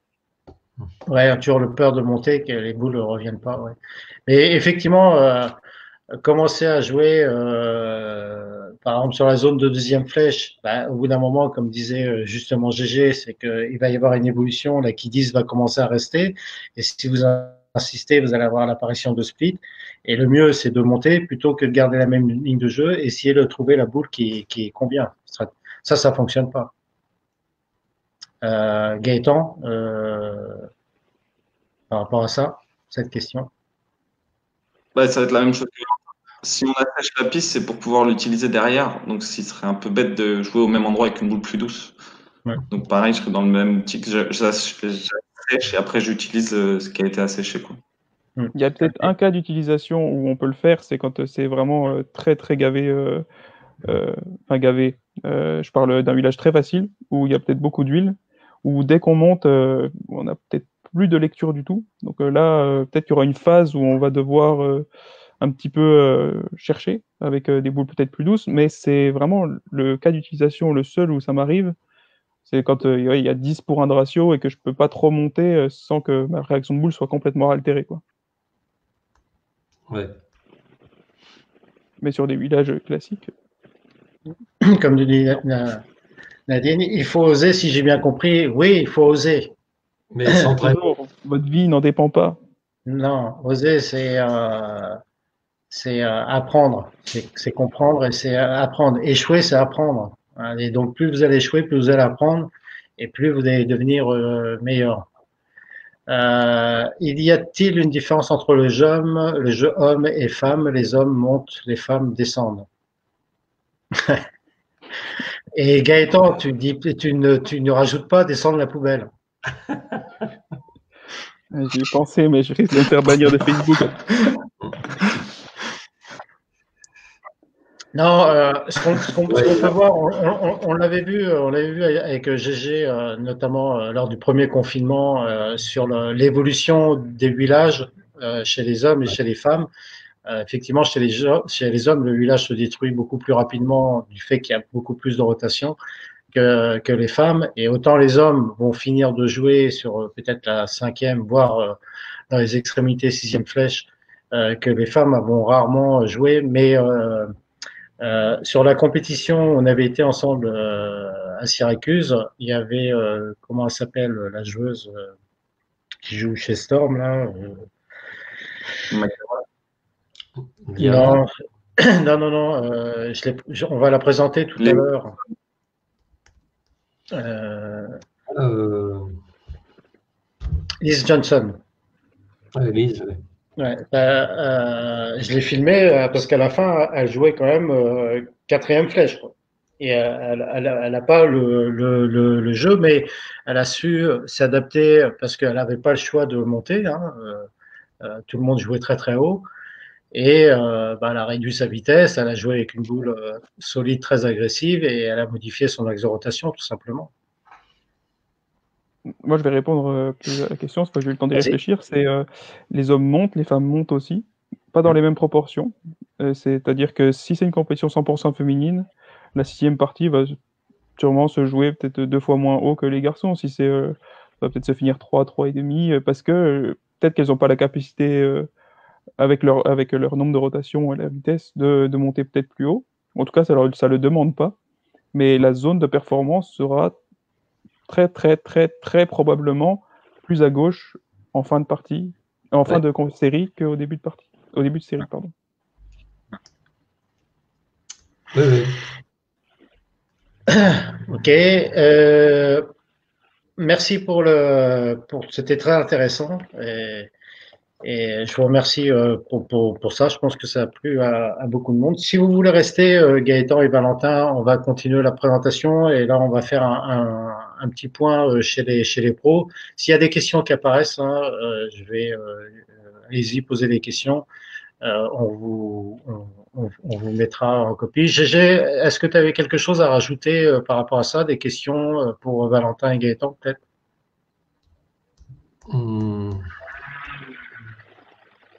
Ouais, on a toujours le peur de monter, que les boules ne reviennent pas. Ouais. Mais effectivement, commencer à jouer, par exemple sur la zone de deuxième flèche, bah, au bout d'un moment, comme disait justement GG, c'est qu'il va y avoir une évolution, la qui 10 va commencer à rester, et si vous insistez, vous allez avoir l'apparition de split, et le mieux, c'est de monter plutôt que de garder la même ligne de jeu, essayer de trouver la boule qui convient. Ça fonctionne pas. Gaëtan, par rapport à ça, cette question. Ouais, ça va être la même chose que si on attach la piste, c'est pour pouvoir l'utiliser derrière. Donc, ce serait un peu bête de jouer au même endroit avec une boule plus douce. Ouais. Donc, pareil, je serais dans le même optique. J'assèche et après, j'utilise ce qui a été asséché, quoi. Il y a peut-être un cas d'utilisation où on peut le faire, c'est quand c'est vraiment très très gavé. Enfin, gavé. Je parle d'un village très facile, où il y a peut-être beaucoup d'huile, où dès qu'on monte, on a peut-être plus de lecture du tout. Donc là, peut-être qu'il y aura une phase où on va devoir un petit peu chercher avec des boules peut-être plus douces, mais c'est vraiment le cas d'utilisation, le seul où ça m'arrive, c'est quand il y a 10 pour 1 de ratio et que je peux pas trop monter sans que ma réaction de boule soit complètement altérée, quoi. Ouais. Mais sur des villages classiques. Comme dit Nadine, il faut oser, si j'ai bien compris. Oui, il faut oser. Mais s'entraîner. Votre vie n'en dépend pas. Non, oser, c'est apprendre, c'est comprendre et c'est apprendre. Échouer, c'est apprendre. Et donc, plus vous allez échouer, plus vous allez apprendre et plus vous allez devenir meilleur. Il y a-t-il une différence entre le jeu homme et femme? Les hommes montent, les femmes descendent. Et Gaëtan, tu ne rajoutes pas descendre la poubelle. J'y ai pensé, mais je risque de me faire bannir de Facebook. Non, ce qu'on peut voir, on l'avait vu avec GG, notamment lors du premier confinement, sur l'évolution des villages chez les hommes et chez les femmes. Effectivement, chez les hommes, le village se détruit beaucoup plus rapidement du fait qu'il y a beaucoup plus de rotation que les femmes. Et autant les hommes vont finir de jouer sur peut-être la cinquième, voire dans les extrémités sixième flèche, que les femmes vont rarement jouer, mais sur la compétition, on avait été ensemble à Syracuse. Il y avait, comment elle s'appelle, la joueuse qui joue chez Storm, là Diana. Non, Non, non, non, on va la présenter tout à l'heure. Liz Johnson. Liz, ouais. Je l'ai filmée parce qu'à la fin, elle jouait quand même quatrième flèche, quoi. Et elle n'a pas le jeu, mais elle a su s'adapter parce qu'elle n'avait pas le choix de monter. Hein. Tout le monde jouait très très haut. Et elle a réduit sa vitesse, elle a joué avec une boule solide, très agressive, et elle a modifié son axe de rotation, tout simplement. Moi, je vais répondre plus à la question, parce que j'ai eu le temps d'y réfléchir. C'est les hommes montent, les femmes montent aussi, pas dans les mêmes proportions. C'est-à-dire que si c'est une compétition 100% féminine, la 6e partie va sûrement se jouer peut-être 2 fois moins haut que les garçons. Si c'est, ça va peut-être se finir 3, 3,5, parce que peut-être qu'elles n'ont pas la capacité, avec leur nombre de rotations et la vitesse, de monter peut-être plus haut. En tout cas, ça le demande pas. Mais la zone de performance sera très, très, très, très probablement plus à gauche en fin de partie, en fin de série qu'au début de partie. Au début de série, pardon. Oui, oui. Ok. Merci c'était très intéressant. Et je vous remercie pour ça. Je pense que ça a plu à beaucoup de monde. Si vous voulez rester, Gaëtan et Valentin, on va continuer la présentation et là, on va faire un petit point chez les pros. S'il y a des questions qui apparaissent, hein, je vais allez-y poser des questions. On vous mettra en copie. GG, est-ce que tu avais quelque chose à rajouter par rapport à ça, des questions pour Valentin et Gaëtan peut-être?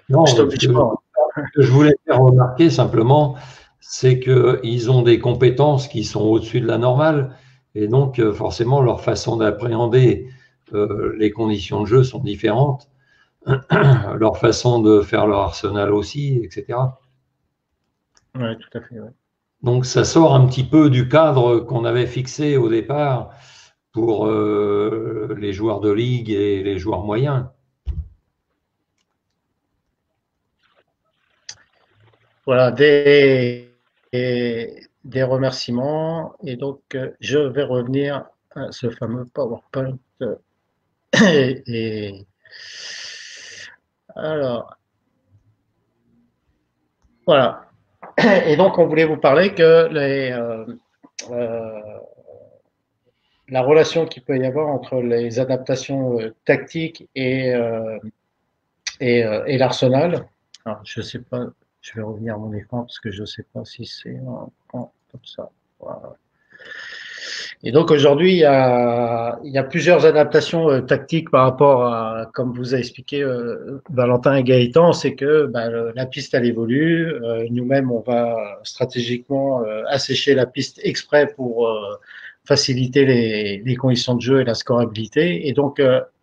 Non, ce que je voulais faire remarquer simplement, c'est qu'ils ont des compétences qui sont au-dessus de la normale, et donc forcément leur façon d'appréhender les conditions de jeu sont différentes, leur façon de faire leur arsenal aussi, etc. Oui, tout à fait. Ouais. Donc ça sort un petit peu du cadre qu'on avait fixé au départ pour les joueurs de ligue et les joueurs moyens. Voilà, des remerciements. Et donc, je vais revenir à ce fameux PowerPoint. Et alors, voilà. Et donc, on voulait vous parler que la relation qu'il peut y avoir entre les adaptations tactiques et l'arsenal. Alors, je sais pas, je vais revenir à mon écran parce que je ne sais pas si c'est comme ça. Voilà. Et donc aujourd'hui, il y a plusieurs adaptations tactiques par rapport à, comme vous a expliqué Valentin et Gaëtan, c'est que la piste elle évolue. Nous-mêmes, on va stratégiquement assécher la piste exprès pour faciliter les conditions de jeu et la scorabilité. Et donc,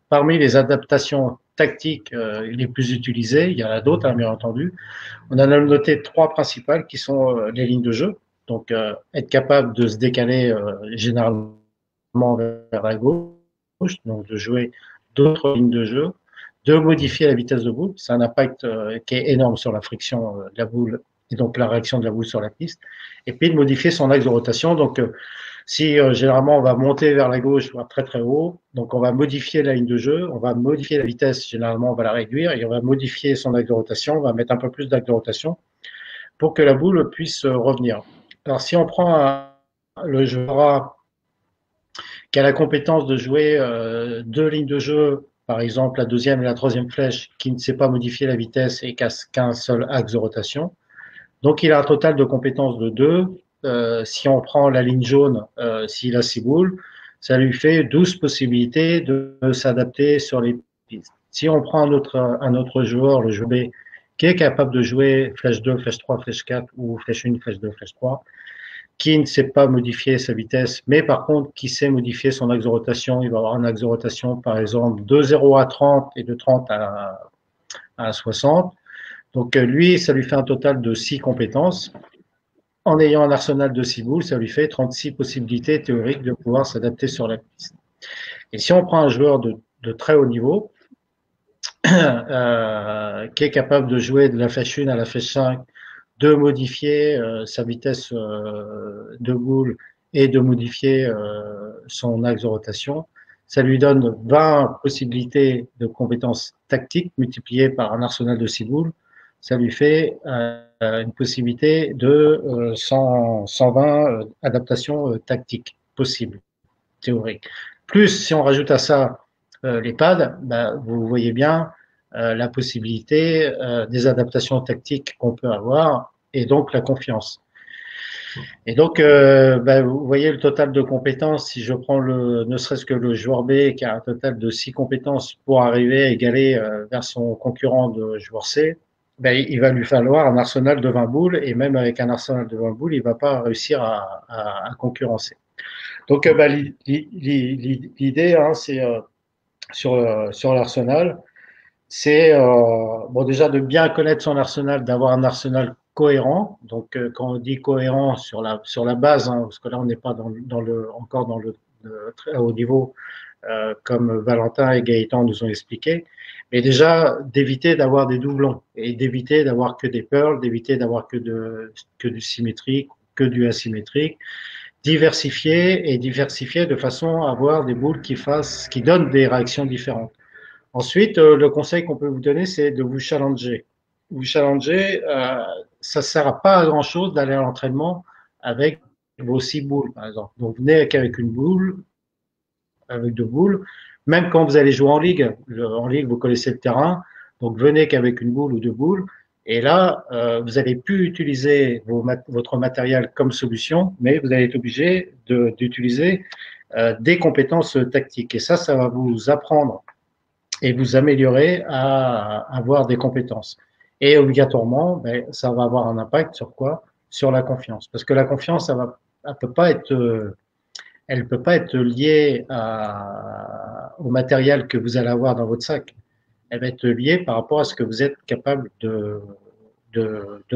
parmi les adaptations tactiques les plus utilisées, il y en a d'autres, hein, bien entendu. On en a noté 3 principales qui sont les lignes de jeu. Donc, être capable de se décaler généralement vers la gauche, donc de jouer d'autres lignes de jeu, de modifier la vitesse de boule. C'est un impact qui est énorme sur la friction de la boule et donc la réaction de la boule sur la piste. Et puis de modifier son axe de rotation. Donc, si généralement on va monter vers la gauche, voire très très haut, donc on va modifier la ligne de jeu, on va modifier la vitesse, généralement on va la réduire et on va modifier son axe de rotation, on va mettre un peu plus d'axe de rotation pour que la boule puisse revenir. Alors si on prend le joueur qui a la compétence de jouer 2 lignes de jeu, par exemple la 2e et la 3e flèche, qui ne sait pas modifier la vitesse et qu'un seul axe de rotation, donc il a un total de compétences de 2. Si on prend la ligne jaune, s'il a 6 boules, ça lui fait 12 possibilités de s'adapter sur les pistes. Si on prend un autre joueur, le joueur B, qui est capable de jouer flèche 2, flèche 3, flèche 4 ou flèche 1, flèche 2, flèche 3, qui ne sait pas modifier sa vitesse, mais par contre qui sait modifier son axe de rotation, il va avoir un axe de rotation par exemple de 0 à 30 et de 30 à 60. Donc lui, ça lui fait un total de 6 compétences. En ayant un arsenal de 6 boules, ça lui fait 36 possibilités théoriques de pouvoir s'adapter sur la piste. Et si on prend un joueur de très haut niveau, qui est capable de jouer de la flèche 1 à la flèche 5, de modifier sa vitesse de boule et de modifier son axe de rotation. Ça lui donne 20 possibilités de compétences tactiques multipliées par un arsenal de 6 boules. Ça lui fait une possibilité de 120 adaptations tactiques possibles, théoriques. Plus, si on rajoute à ça les pads, bah, vous voyez bien la possibilité des adaptations tactiques qu'on peut avoir et donc la confiance. Et donc, vous voyez le total de compétences. Si je prends ne serait-ce que le joueur B qui a un total de 6 compétences pour arriver à égaler vers son concurrent de joueur C, il va lui falloir un arsenal de 20 boules et même avec un arsenal de 20 boules, il va pas réussir à concurrencer. Donc, l'idée, hein, c'est sur l'arsenal, c'est déjà de bien connaître son arsenal, d'avoir un arsenal cohérent. Donc, quand on dit cohérent sur la base, hein, parce que là, on n'est pas encore dans le très haut niveau, comme Valentin et Gaëtan nous ont expliqué, mais déjà d'éviter d'avoir des doublons et d'éviter d'avoir que des pearls, d'éviter d'avoir que du symétrique, que du asymétrique, diversifier de façon à avoir des boules qui donnent des réactions différentes. Ensuite, le conseil qu'on peut vous donner, c'est de vous challenger. Vous challenger, ça ne sert pas à grand-chose d'aller à l'entraînement avec vos 6 boules, par exemple. Donc, venez qu'avec une boule, avec 2 boules. Même quand vous allez jouer en ligue, vous connaissez le terrain, donc venez qu'avec une boule ou 2 boules. Et là, vous n'allez plus utiliser votre matériel comme solution, mais vous allez être obligé d'utiliser des compétences tactiques. Et ça va vous apprendre et vous améliorer à avoir des compétences. Et obligatoirement, ça va avoir un impact sur quoi? Sur la confiance. Parce que la confiance, elle peut pas être liée au matériel que vous allez avoir dans votre sac. Elle va être liée par rapport à ce que vous êtes capable de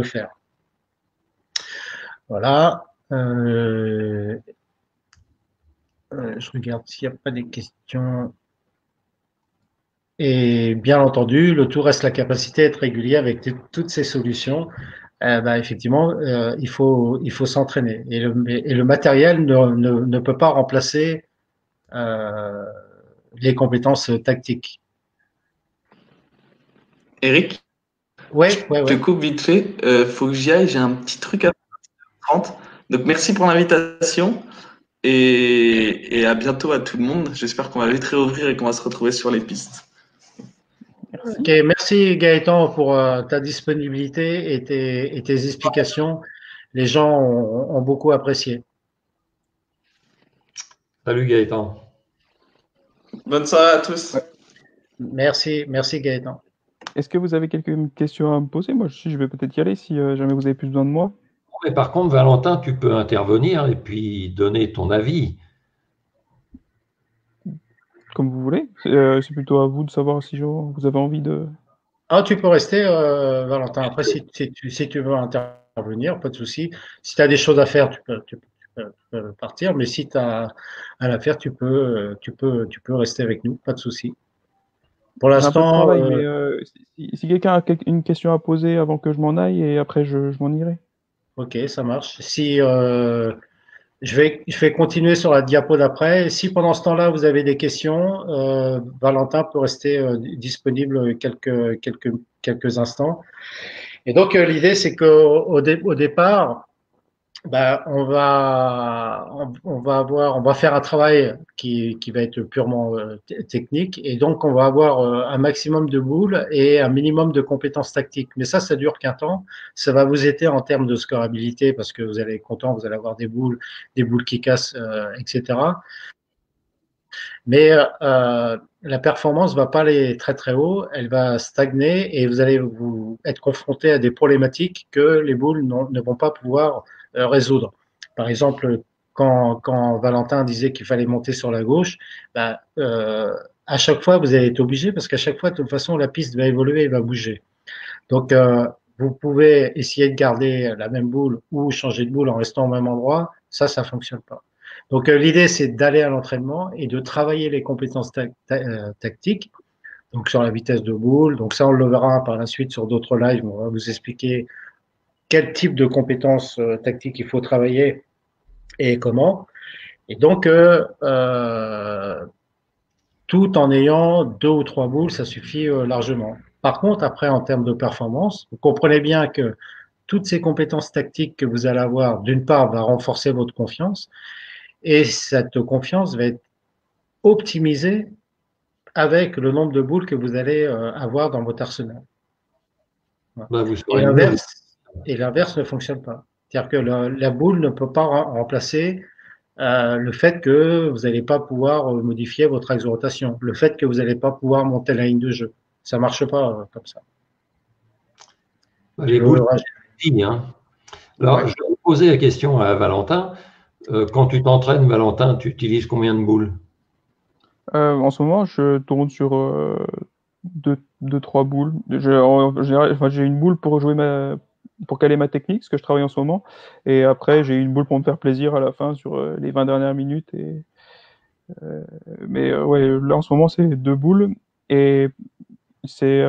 faire. Voilà. Je regarde s'il n'y a pas des questions. Et bien entendu, le tout reste la capacité d'être régulier avec toutes ces solutions. Effectivement, il faut s'entraîner. Et le matériel ne peut pas remplacer les compétences tactiques. Eric, je te coupe vite fait. Faut que j'y aille. J'ai un petit truc à 30. Donc merci pour l'invitation et à bientôt à tout le monde. J'espère qu'on va vite réouvrir et qu'on va se retrouver sur les pistes. Merci. Okay, merci Gaëtan pour ta disponibilité et tes explications. Les gens ont beaucoup apprécié. Salut Gaëtan. Bonne soirée à tous. Ouais. Merci Gaëtan. Est-ce que vous avez quelques questions à me poser? Moi, je vais peut-être y aller si jamais vous avez plus besoin de moi. Mais par contre, Valentin, tu peux intervenir et puis donner ton avis. Comme vous voulez. C'est plutôt à vous de savoir si vous avez envie de... Ah, tu peux rester, Valentin. Après, si tu veux intervenir, pas de souci. Si tu as des choses à faire, tu peux partir. Mais si tu as à la faire, tu peux rester avec nous, pas de souci. Pour l'instant, si quelqu'un a une question à poser avant que je m'en aille, et après je m'en irai. Ok, ça marche. Si je vais continuer sur la diapo d'après. Si pendant ce temps-là vous avez des questions, Valentin peut rester disponible quelques instants. Et donc l'idée c'est qu'au départ, on va faire un travail qui va être purement technique et donc on va avoir un maximum de boules et un minimum de compétences tactiques. Mais ça dure qu'un temps. Ça va vous aider en termes de scorabilité parce que vous allez être content, vous allez avoir des boules qui cassent, etc. Mais la performance va pas aller très très haut, elle va stagner et vous allez vous être confronté à des problématiques que les boules ne vont pas pouvoir résoudre. Par exemple, quand Valentin disait qu'il fallait monter sur la gauche, à chaque fois vous allez être obligé parce qu'à chaque fois de toute façon la piste va évoluer et va bouger. Donc vous pouvez essayer de garder la même boule ou changer de boule en restant au même endroit, ça fonctionne pas. Donc l'idée c'est d'aller à l'entraînement et de travailler les compétences tactiques, donc sur la vitesse de boule. Donc ça on le verra par la suite sur d'autres lives, on va vous expliquer quel type de compétences tactiques il faut travailler et comment. Et donc, tout en ayant 2 ou 3 boules, ça suffit largement. Par contre, après, en termes de performance, vous comprenez bien que toutes ces compétences tactiques que vous allez avoir, d'une part, va renforcer votre confiance, et cette confiance va être optimisée avec le nombre de boules que vous allez avoir dans votre arsenal. Ben, vous Et serez mieux. l'inverse ne fonctionne pas. C'est-à-dire que la boule ne peut pas remplacer le fait que vous n'allez pas pouvoir modifier votre axe de rotation, le fait que vous n'allez pas pouvoir monter la ligne de jeu. Ça ne marche pas comme ça. Les boules, c'est hein. Alors, je vais vous poser la question à Valentin. Quand tu t'entraînes, Valentin, tu utilises combien de boules? En ce moment, je tourne sur 2-3 boules. En général, enfin, j'ai une boule pour pour caler ma technique, ce que je travaille en ce moment. Et après, j'ai une boule pour me faire plaisir à la fin sur les 20 dernières minutes. Mais ouais, là, en ce moment, c'est 2 boules. Et c'est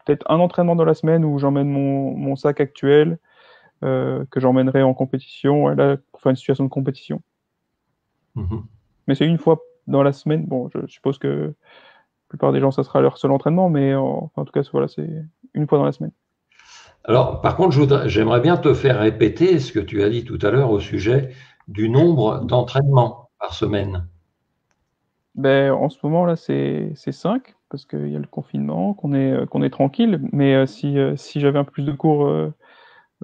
peut-être un entraînement dans la semaine où j'emmène mon sac actuel que j'emmènerai en compétition, là, pour faire une situation de compétition. Mais c'est une fois dans la semaine. Bon, je suppose que la plupart des gens, ça sera leur seul entraînement, mais en tout cas, voilà, c'est une fois dans la semaine. Alors, par contre, j'aimerais bien te faire répéter ce que tu as dit tout à l'heure au sujet du nombre d'entraînements par semaine. Ben, en ce moment, là, c'est 5, parce qu'il y a le confinement, qu'on est tranquille. Mais si j'avais un peu plus de cours,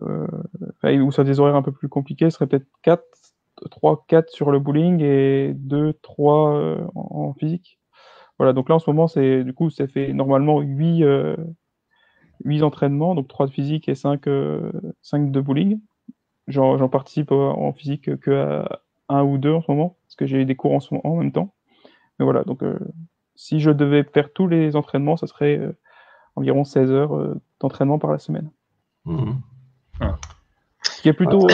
ou sur des horaires un peu plus compliqués, ce serait peut-être 3-4 sur le bowling et 2-3 en physique. Voilà, donc là, en ce moment, du coup, ça fait normalement 8 entraînements, donc 3 de physique et 5 de bowling. J'en participe en physique que à 1 ou 2 en ce moment, parce que j'ai des cours en même temps. Mais voilà, donc si je devais faire tous les entraînements, ça serait environ 16 heures d'entraînement par la semaine. Ce qui est plutôt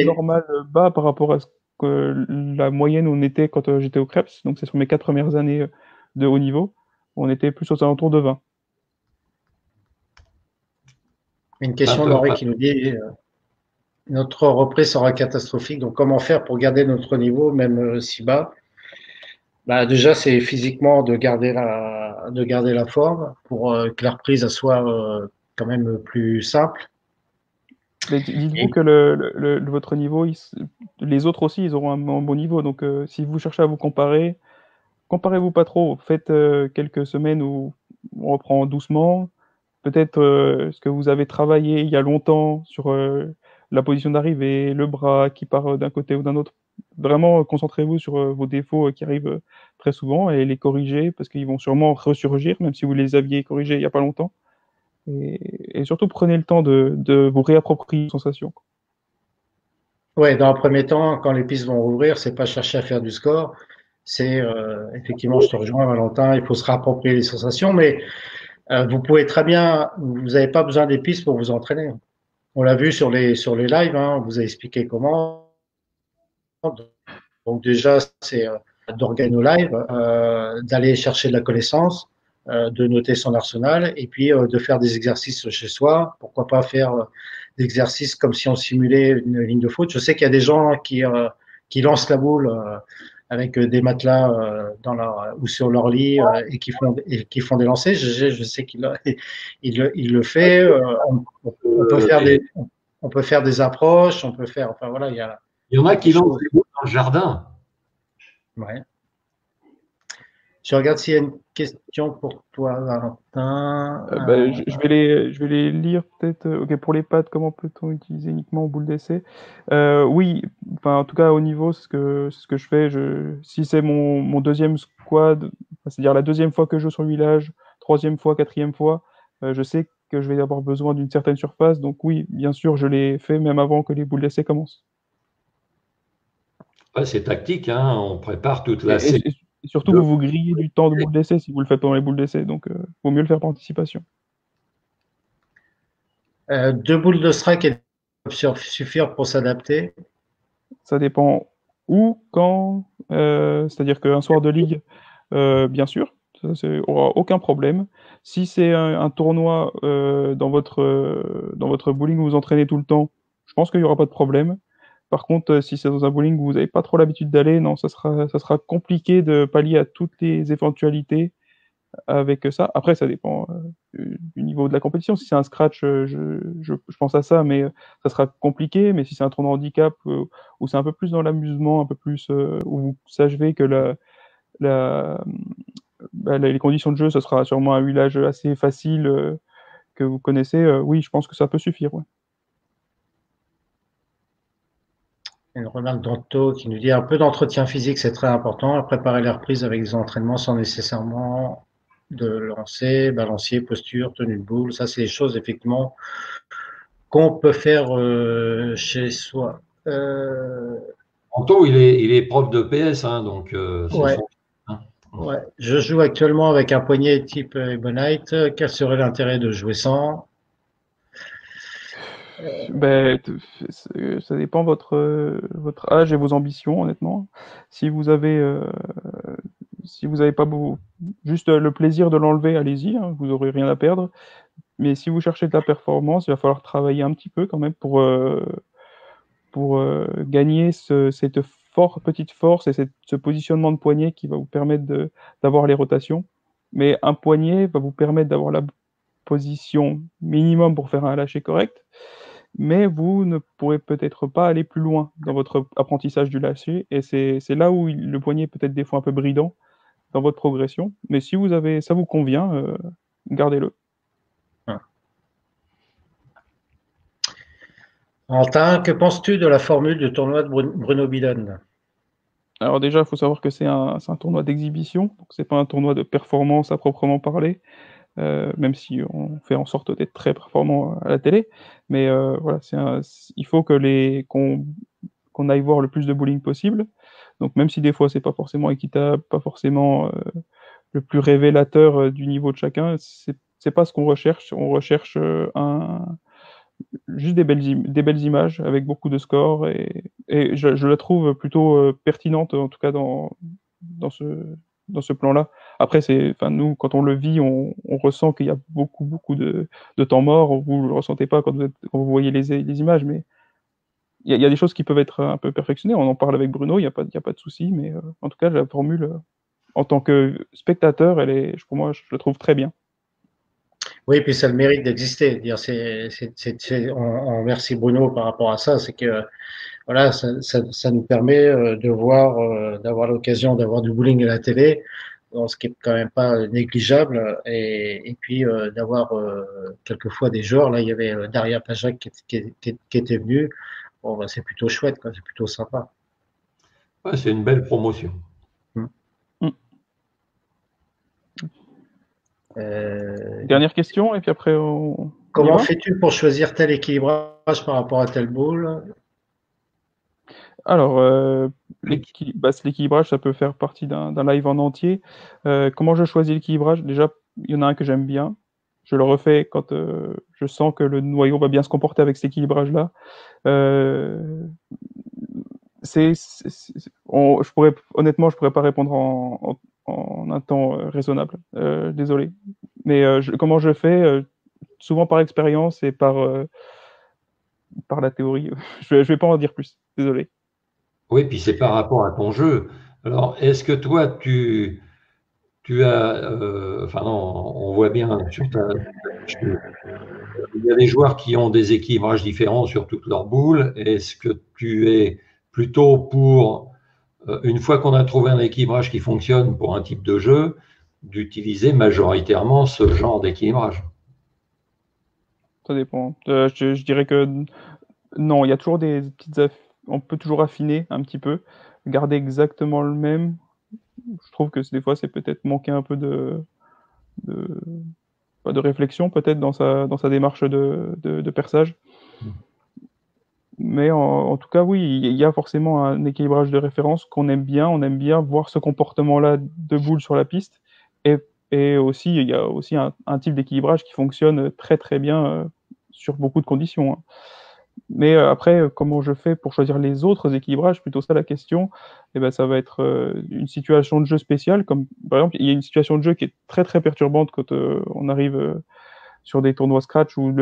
normal, bas par rapport à ce que la moyenne où on était quand j'étais au Krebs. Donc c'est sur mes 4 premières années de haut niveau. On était plus aux alentours de 20. Une question d'Henri qui nous dit notre reprise sera catastrophique, donc comment faire pour garder notre niveau, même si bas? Bah, déjà, c'est physiquement de garder la forme pour que la reprise soit quand même plus simple. Mais dites-vous que votre niveau, les autres aussi, ils auront un bon niveau. Donc, si vous cherchez à vous comparer, comparez-vous pas trop. Faites quelques semaines où on reprend doucement. Peut-être ce que vous avez travaillé il y a longtemps sur la position d'arrivée, le bras qui part d'un côté ou d'un autre. Vraiment, concentrez-vous sur vos défauts qui arrivent très souvent et les corriger parce qu'ils vont sûrement ressurgir, même si vous les aviez corrigés il n'y a pas longtemps. Et surtout, prenez le temps de vous réapproprier les sensations. Ouais, dans un premier temps, quand les pistes vont rouvrir, c'est pas chercher à faire du score. C'est effectivement, je te rejoins, Valentin, il faut se réapproprier les sensations, mais vous pouvez très bien, vous n'avez pas besoin des pistes pour vous entraîner. On l'a vu sur les lives, hein, on vous a expliqué comment. Donc déjà, c'est d'organiser live, d'aller chercher de la connaissance, de noter son arsenal et puis de faire des exercices chez soi. Pourquoi pas faire des exercices comme si on simulait une ligne de foot. Je sais qu'il y a des gens qui lancent la boule avec des matelas ou sur leur lit et qui font des lancers. Je sais qu'il le fait. On peut faire des approches, on peut faire. Enfin voilà, il y en a qui lancent des boules dans le jardin. Ouais. Je regarde s'il y a une question pour toi, Valentin. Je vais les lire peut-être. Ok, pour les pads, comment peut-on utiliser uniquement boule d'essai? Oui, enfin en tout cas au niveau, c'est ce que je fais. Si c'est mon deuxième squad, c'est-à-dire la deuxième fois que je joue sur le village, troisième fois, quatrième fois, je sais que je vais avoir besoin d'une certaine surface. Donc oui, bien sûr, je l'ai fait même avant que les boules d'essai commencent. Ouais, c'est tactique, hein, on prépare toute la série. Et surtout, vous grillez du temps de boule d'essai si vous le faites pendant les boules d'essai. Donc, vaut mieux le faire par anticipation. 2 boules de strike peuvent suffire pour s'adapter. Ça dépend où, quand. C'est-à-dire qu'un soir de ligue, bien sûr, Ça aura aucun problème. Si c'est un tournoi dans votre bowling où vous entraînez tout le temps, je pense qu'il n'y aura pas de problème. Par contre, si c'est dans un bowling où vous n'avez pas trop l'habitude d'aller, non, ça sera compliqué de pallier à toutes les éventualités avec ça. Après, ça dépend du niveau de la compétition. Si c'est un scratch, je pense à ça, mais ça sera compliqué. Mais si c'est un tournoi handicap où c'est un peu plus dans l'amusement, un peu plus où vous savez que les conditions de jeu, ce sera sûrement un huilage assez facile que vous connaissez, oui, je pense que ça peut suffire. Ouais. Une remarque d'Anto qui nous dit un peu d'entretien physique, c'est très important. À préparer les reprises avec des entraînements sans nécessairement de lancer, balancier, posture, tenue de boule. Ça, c'est des choses effectivement qu'on peut faire chez soi. Anto, il est prof de PS, hein, donc c'est Ouais. son. Hein. Ouais. Je joue actuellement avec un poignet type Ebonite. Quel serait l'intérêt de jouer sans? Ben, ça dépend votre âge et vos ambitions, honnêtement. Si vous avez, si vous n'avez pas juste le plaisir de l'enlever, allez-y, hein, vous n'aurez rien à perdre. Mais si vous cherchez de la performance, il va falloir travailler un petit peu quand même pour gagner cette petite force et ce positionnement de poignet qui va vous permettre d'avoir les rotations. Mais un poignet va vous permettre d'avoir la position minimum pour faire un lâcher correct, mais vous ne pourrez peut-être pas aller plus loin dans votre apprentissage du lâcher, et c'est là où le poignet peut être des fois un peu bridant dans votre progression. Mais si ça vous convient, gardez-le. Quentin, que penses-tu de la formule du tournoi de Bruno Bidon? Alors déjà, il faut savoir que c'est un tournoi d'exhibition, donc c'est pas un tournoi de performance à proprement parler, même si on fait en sorte d'être très performant à la télé. Mais voilà, il faut qu'on aille voir le plus de bowling possible. Donc même si des fois c'est pas forcément équitable, pas forcément le plus révélateur du niveau de chacun, c'est pas ce qu'on recherche. On recherche juste des belles images avec beaucoup de scores, et je la trouve plutôt pertinente, en tout cas dans ce plan-là. Après, nous, quand on le vit, on ressent qu'il y a beaucoup de temps mort. Vous ne le ressentez pas quand vous voyez les images, mais il y a des choses qui peuvent être un peu perfectionnées. On en parle avec Bruno, il n'y a pas de souci, mais en tout cas, la formule, en tant que spectateur, pour moi, je la trouve très bien. Oui, puis ça a le mérite d'exister. On remercie Bruno par rapport à ça. C'est que voilà, ça nous permet de voir, d'avoir l'occasion d'avoir du bowling à la télé, ce qui est quand même pas négligeable, et puis d'avoir quelquefois des joueurs. Là, il y avait Daria Pajak qui était venue. Bon, bah, c'est plutôt chouette, quoi. C'est plutôt sympa. Ouais, c'est une belle promotion. Dernière question, et puis après comment fais-tu pour choisir tel équilibrage par rapport à telle boule? Alors, l'équilibrage, ça peut faire partie d'un live en entier. Comment je choisis l'équilibrage? Déjà, il y en a un que j'aime bien. Je le refais quand je sens que le noyau va bien se comporter avec cet équilibrage-là. Honnêtement, je pourrais pas répondre en un temps raisonnable. Désolé. Mais comment je fais? Souvent par expérience et par la théorie. Je vais pas en dire plus. Désolé. Oui, puis c'est par rapport à ton jeu. Alors, est-ce que toi, tu as, enfin non, on voit bien sur il y a des joueurs qui ont des équilibrages différents sur toutes leurs boules. Est-ce que tu es plutôt pour, une fois qu'on a trouvé un équilibrage qui fonctionne pour un type de jeu, d'utiliser majoritairement ce genre d'équilibrage? Ça dépend. Je dirais que non, il y a toujours des petites on peut toujours affiner un petit peu, garder exactement le même. Je trouve que des fois, c'est peut-être manquer un peu pas de réflexion peut-être dans sa démarche de perçage. Mais en tout cas, oui, il y a forcément un équilibrage de référence qu'on aime bien. On aime bien voir ce comportement-là de boule sur la piste. Et aussi, il y a aussi un type d'équilibrage qui fonctionne très très bien sur beaucoup de conditions. Hein. Mais après, comment je fais pour choisir les autres équilibrages, plutôt ça la question. Et ben, ça va être une situation de jeu spéciale, comme par exemple, il y a une situation de jeu qui est très très perturbante quand on arrive sur des tournois Scratch où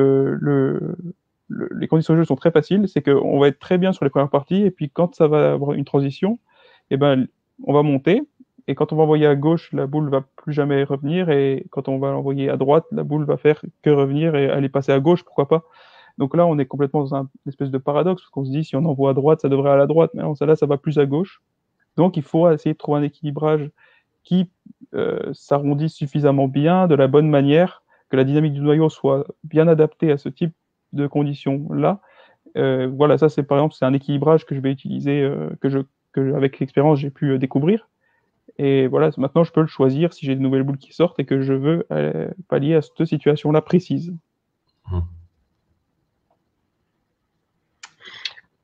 les conditions de jeu sont très faciles. C'est qu'on va être très bien sur les premières parties, et puis quand ça va avoir une transition, et ben, on va monter. Et quand on va envoyer à gauche, la boule va plus jamais revenir, et quand on va l'envoyer à droite, la boule va faire que revenir et aller passer à gauche, pourquoi pas. Donc là, on est complètement dans une espèce de paradoxe, parce qu'on se dit, si on envoie à droite, ça devrait aller à droite, mais non, ça là, ça va plus à gauche. Donc il faut essayer de trouver un équilibrage qui s'arrondisse suffisamment bien, de la bonne manière, que la dynamique du noyau soit bien adaptée à ce type de conditions-là. Voilà, ça c'est par exemple, c'est un équilibrage que je vais utiliser, que avec l'expérience, j'ai pu découvrir. Et voilà, maintenant je peux le choisir si j'ai de nouvelles boules qui sortent et que je veux pallier à cette situation-là précise.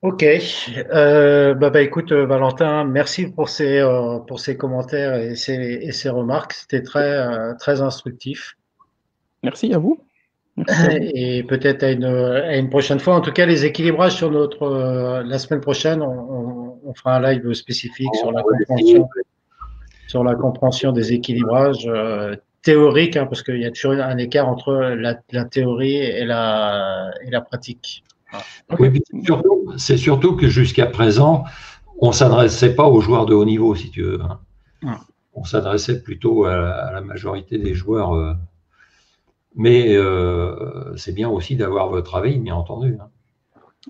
Ok, écoute Valentin, merci pour ces commentaires et ces remarques. C'était très instructif. Merci à vous. Merci à vous. Et peut-être à une prochaine fois. En tout cas, les équilibrages sur la semaine prochaine, on fera un live spécifique sur la compréhension des équilibrages théoriques, hein, parce qu'il y a toujours un écart entre la théorie et la pratique. Oui, puis c'est surtout que jusqu'à présent, on ne s'adressait pas aux joueurs de haut niveau, si tu veux. On s'adressait plutôt à la majorité des joueurs. Mais c'est bien aussi d'avoir votre avis, bien entendu.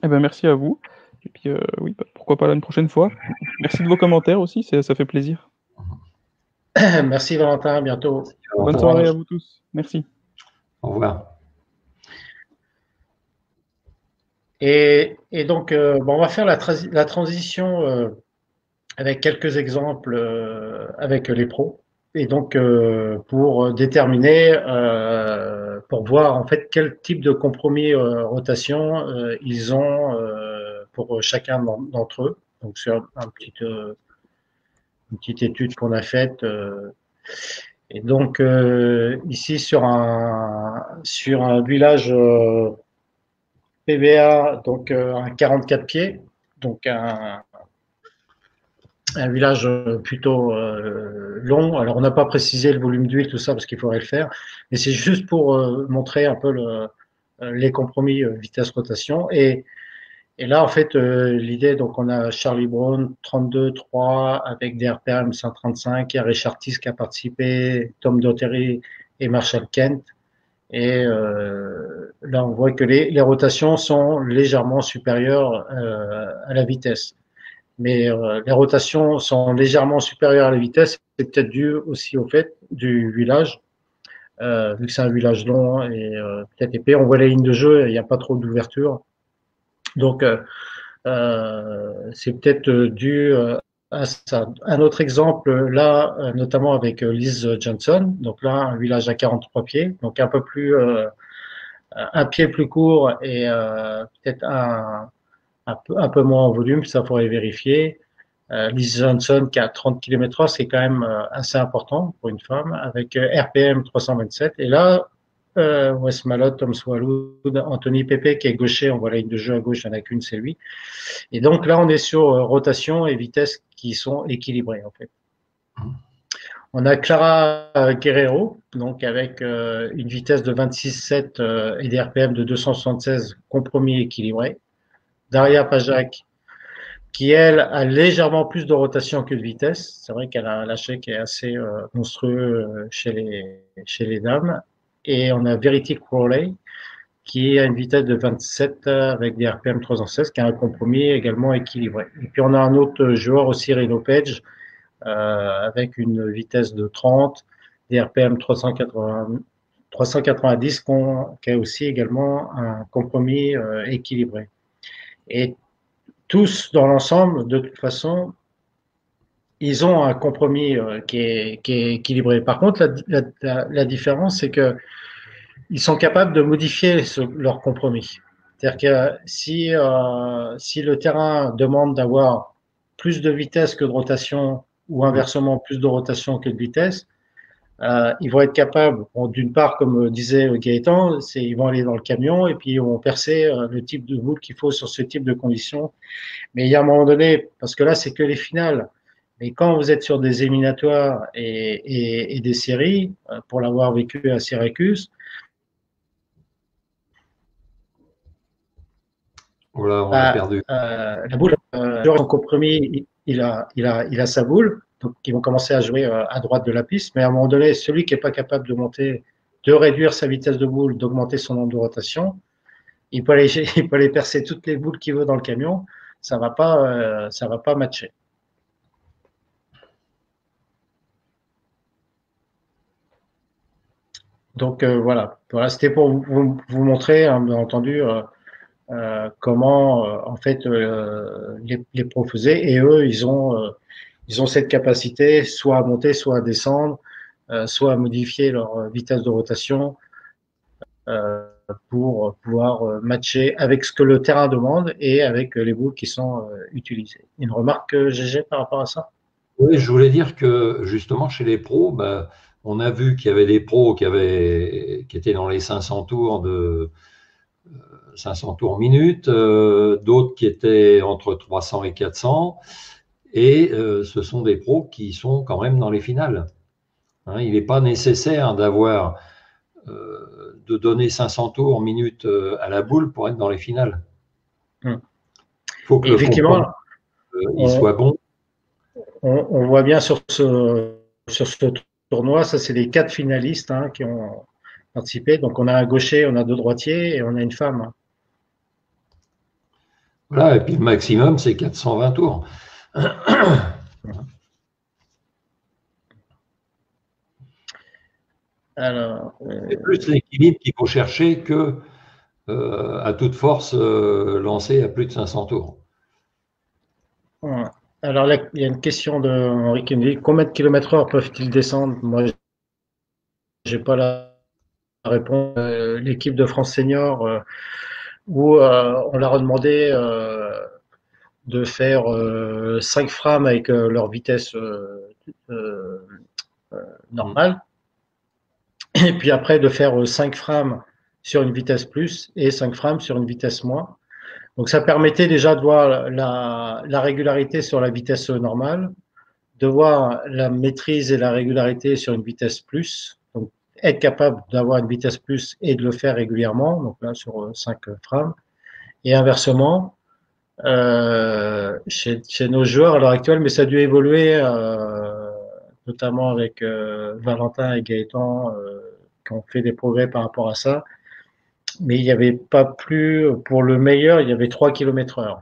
Eh ben, merci à vous. Et puis, oui, pourquoi pas une prochaine fois. Merci de vos commentaires aussi, ça fait plaisir. Merci Valentin, à bientôt. Bonne soirée à vous tous. Merci. Au revoir. Et donc, on va faire la transition avec quelques exemples avec les pros. Et donc, pour déterminer, pour voir en fait quel type de compromis rotation ils ont pour chacun d'entre eux. Donc, c'est une petite étude qu'on a faite. Et donc, ici, sur un village PBA, donc un 44 pieds, donc un village plutôt long. Alors, on n'a pas précisé le volume d'huile, tout ça, parce qu'il faudrait le faire, mais c'est juste pour montrer un peu les compromis vitesse-rotation. Et là, en fait, l'idée, donc, on a Charlie Brown, 32-3, avec des RPM 135, il y a Richard Tice qui a participé, Tom Dottery et Marshall Kent. Et là, on voit que les rotations sont légèrement supérieures à la vitesse. Mais les rotations sont légèrement supérieures à la vitesse. C'est peut-être dû aussi au fait du village, vu que c'est un village long et peut-être épais. On voit les lignes de jeu, il n'y a pas trop d'ouverture. Donc, c'est peut-être dû à ça. Un autre exemple, là, notamment avec Liz Johnson. Donc là, un village à 43 pieds, donc un peu plus, un pied plus court et peut-être un peu moins en volume, ça faudrait vérifier. Liz Johnson qui a 30 km/h, c'est quand même assez important pour une femme, avec RPM 327. Et là, Wes Mallott, Tom Swallood, Anthony Pepe qui est gaucher, on voit la ligne de jeu à gauche, il n'y en a qu'une, c'est lui. Et donc là, on est sur rotation et vitesse qui sont équilibrées en fait. On a Clara Guerrero, donc avec une vitesse de 26,7 et des RPM de 276, compromis équilibré. Daria Pajak, qui elle a légèrement plus de rotation que de vitesse. C'est vrai qu'elle a un lâcher qui est assez monstrueux chez les dames. Et on a Verity Crowley, qui a une vitesse de 27 avec des RPM 316, qui a un compromis également équilibré. Et puis on a un autre joueur aussi, Reno Page, avec une vitesse de 30, des RPM 390, qui a aussi également un compromis équilibré. Et tous, dans l'ensemble, de toute façon, ils ont un compromis qui est équilibré. Par contre, la différence, c'est que ils sont capables de modifier leur compromis. C'est-à-dire que si le terrain demande d'avoir plus de vitesse que de rotation ou inversement plus de rotation que de vitesse, Ils vont être capables, bon, d'une part, comme disait Gaëtan, ils vont aller dans le camion et puis ils vont percer le type de boule qu'il faut sur ce type de conditions. Mais il y a un moment donné, parce que là, c'est que les finales. Mais quand vous êtes sur des éliminatoires et des séries, pour l'avoir vécu à Syracuse, Voilà, on l'a perdu. la boule, son compromis, il a sa boule, donc ils vont commencer à jouer à droite de la piste, mais à un moment donné, celui qui n'est pas capable de monter, de réduire sa vitesse de boule, d'augmenter son nombre de rotation, il peut aller, il peut aller percer toutes les boules qu'il veut dans le camion, ça va pas matcher. Donc voilà, c'était pour vous montrer, hein, bien entendu, comment en fait les pros faisaient, et eux ils ont cette capacité soit à monter, soit à descendre, soit à modifier leur vitesse de rotation pour pouvoir matcher avec ce que le terrain demande et avec les boules qui sont utilisées. Une remarque, GG, par rapport à ça? Oui, je voulais dire que justement chez les pros, bah, on a vu qu'il y avait des pros qui étaient dans les 500 tours 500 tours minute, d'autres qui étaient entre 300 et 400, et ce sont des pros qui sont quand même dans les finales. Hein, il n'est pas nécessaire de donner 500 tours minute à la boule pour être dans les finales. Il faut que effectivement, il soit bon. On voit bien sur ce tournoi, ça c'est les 4 finalistes qui ont participé. Donc on a un gaucher, on a 2 droitiers et on a une femme. Voilà, et puis le maximum c'est 420 tours. Alors, c'est plus l'équilibre qu'il faut chercher que à toute force lancer à plus de 500 tours. Alors là, il y a une question de Henri qui me dit combien de kilomètres/heure peuvent-ils descendre? Moi, j'ai pas la réponse. L'équipe de France Senior, où on leur a demandé de faire 5 frames avec leur vitesse normale, et puis après de faire 5 frames sur une vitesse plus et 5 frames sur une vitesse moins. Donc ça permettait déjà de voir la régularité sur la vitesse normale, de voir la maîtrise et la régularité sur une vitesse plus, donc être capable d'avoir une vitesse plus et de le faire régulièrement, donc là sur 5 frames, et inversement, chez nos joueurs à l'heure actuelle, mais ça a dû évoluer, notamment avec Valentin et Gaëtan, qui ont fait des progrès par rapport à ça, mais il n'y avait pas plus, pour le meilleur, il y avait 3 km/h.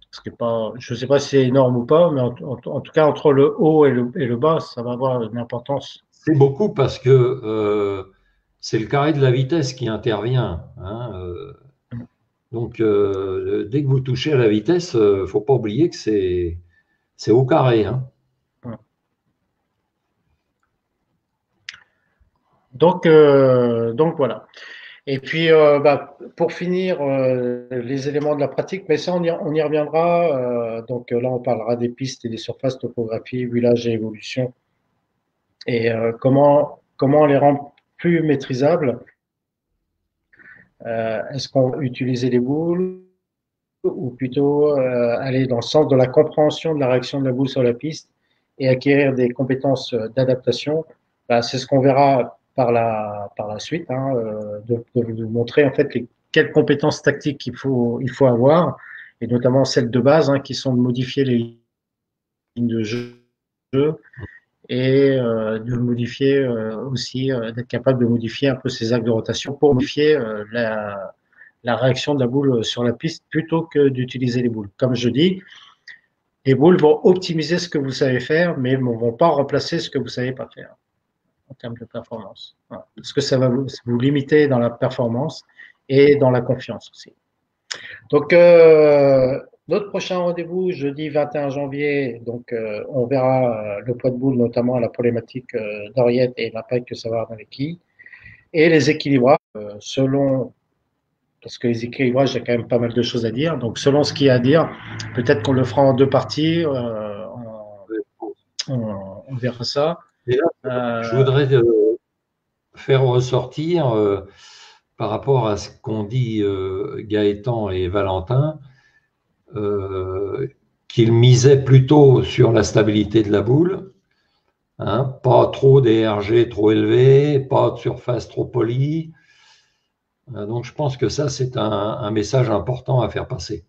Ce qui est pas, je ne sais pas si c'est énorme ou pas, mais en tout cas, entre le haut et le bas, ça va avoir une importance. C'est beaucoup parce que c'est le carré de la vitesse qui intervient. Hein, donc, dès que vous touchez à la vitesse, il ne faut pas oublier que c'est au carré. Hein. Donc voilà. Et puis, pour finir, les éléments de la pratique, mais ça, on y reviendra. Donc là, on parlera des pistes et des surfaces, topographie, village et évolution. Et comment on les rend plus maîtrisables. Est-ce qu'on va utiliser les boules ou plutôt aller dans le sens de la compréhension de la réaction de la boule sur la piste et acquérir des compétences d'adaptation? C'est ce qu'on verra par la suite, de vous montrer en fait quelles compétences tactiques il faut avoir, et notamment celles de base, qui sont de modifier les lignes de jeu et de modifier aussi, d'être capable de modifier un peu ses axes de rotation pour modifier la réaction de la boule sur la piste plutôt que d'utiliser les boules. Comme je dis, les boules vont optimiser ce que vous savez faire, mais ne vont pas remplacer ce que vous ne savez pas faire en termes de performance. Voilà. Parce que ça va vous limiter dans la performance et dans la confiance aussi. Donc, notre prochain rendez-vous, jeudi 21 janvier, donc on verra le poids de boule, notamment la problématique d'Oriette et l'impact que ça va avoir dans les quilles. Et les équilibrages, selon, parce que les équilibrages, il y a quand même pas mal de choses à dire. Donc, selon ce qu'il y a à dire, peut-être qu'on le fera en 2 parties, on verra ça. Et là, je voudrais faire ressortir, par rapport à ce qu'ont dit Gaëtan et Valentin, qu'ils misaient plutôt sur la stabilité de la boule, hein, pas trop d'ERG trop élevés, pas de surface trop polie. Donc je pense que ça, c'est un message important à faire passer.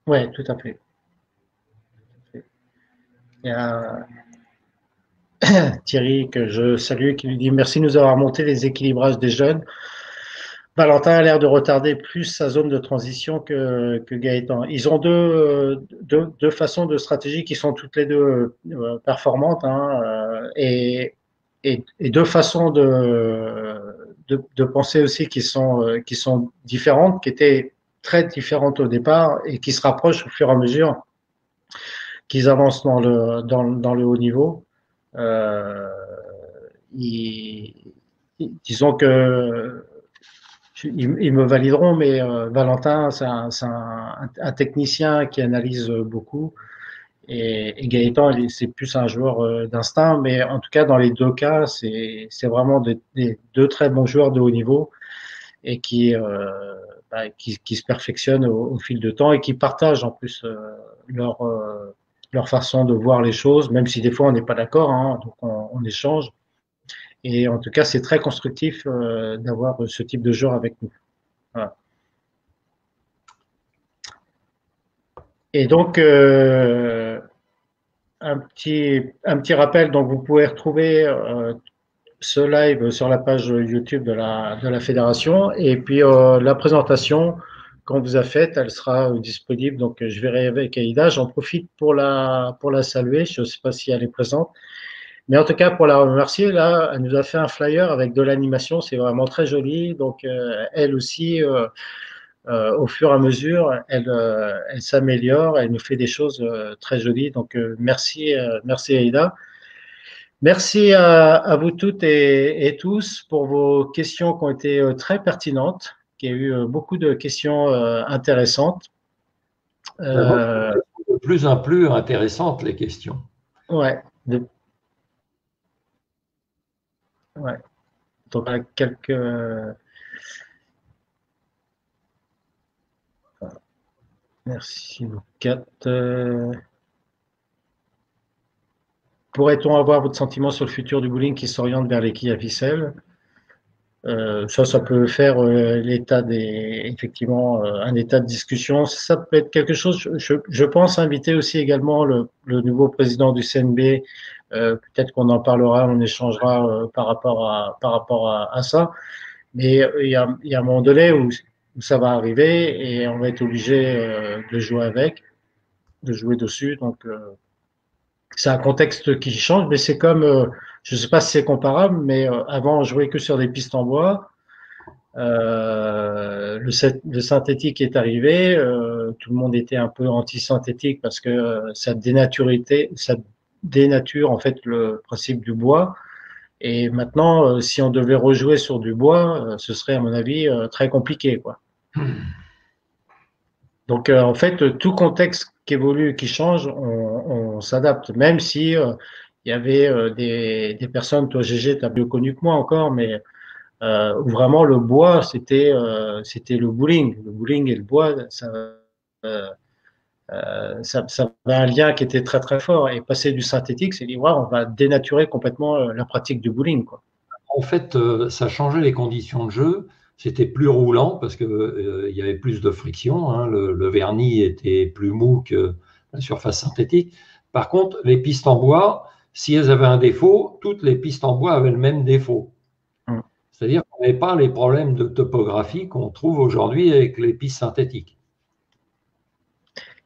Oui, tout à fait. Il y a Thierry, que je salue, qui lui dit merci de nous avoir monté les équilibrages des jeunes. Valentin a l'air de retarder plus sa zone de transition que Gaëtan. Ils ont deux façons de stratégie qui sont toutes les deux performantes, hein, et deux façons de penser aussi qui sont différentes, qui étaient très différentes au départ et qui se rapprochent au fur et à mesure qu'ils avancent dans le haut niveau. Disons que ils me valideront, mais Valentin, c'est un technicien qui analyse beaucoup. Et Gaëtan, c'est plus un joueur d'instinct, mais en tout cas, dans les deux cas, c'est vraiment des deux très bons joueurs de haut niveau et qui se perfectionnent au fil de temps et qui partagent en plus leur façon de voir les choses, même si des fois on n'est pas d'accord, hein, donc on échange. Et en tout cas, c'est très constructif d'avoir ce type de joueur avec nous. Voilà. Et donc, un petit rappel, donc vous pouvez retrouver ce live sur la page YouTube de la fédération. Et puis, la présentation qu'on vous a faite, elle sera disponible. Donc, je verrai avec Aïda. J'en profite pour la saluer. Je ne sais pas si elle est présente. Mais en tout cas, pour la remercier, là, elle nous a fait un flyer avec de l'animation. C'est vraiment très joli. Donc, elle aussi, au fur et à mesure, elle s'améliore. Elle nous fait des choses très jolies. Donc, merci Aïda. Merci à vous toutes et tous pour vos questions qui ont été très pertinentes, qui a eu beaucoup de questions intéressantes. De plus en plus intéressantes, les questions. Ouais. Ouais. Donc, quelques. Merci, vous quatre. Pourrait-on avoir votre sentiment sur le futur du bowling qui s'oriente vers les quilles à ficelle? Ça peut faire effectivement un état de discussion. Ça peut être quelque chose. Je pense inviter aussi également le nouveau président du CNB. Peut-être qu'on en parlera, on échangera par rapport à ça. Mais il y a un moment donné où ça va arriver et on va être obligé de jouer de jouer dessus. Donc c'est un contexte qui change, mais c'est comme, je ne sais pas si c'est comparable, mais avant on jouait que sur des pistes en bois. Le synthétique est arrivé, tout le monde était un peu anti-synthétique parce que ça dénature en fait le principe du bois. Et maintenant, si on devait rejouer sur du bois, ce serait à mon avis très compliqué, quoi. Donc en fait, tout contexte qui évolue, qui change, on s'adapte. Même si il y avait des personnes, toi Gégé, tu as mieux connu que moi encore, mais où vraiment le bois, c'était le bowling. Le bowling et le bois, ça avait un lien qui était très très fort. Et passer du synthétique, c'est dire, ouais, on va dénaturer complètement la pratique du bowling, quoi. En fait, ça changeait les conditions de jeu. C'était plus roulant parce qu'il y avait plus de friction, hein. Le vernis était plus mou que la surface synthétique. Par contre, les pistes en bois, si elles avaient un défaut, toutes les pistes en bois avaient le même défaut. C'est-à-dire qu'on n'avait pas les problèmes de topographie qu'on trouve aujourd'hui avec les pistes synthétiques.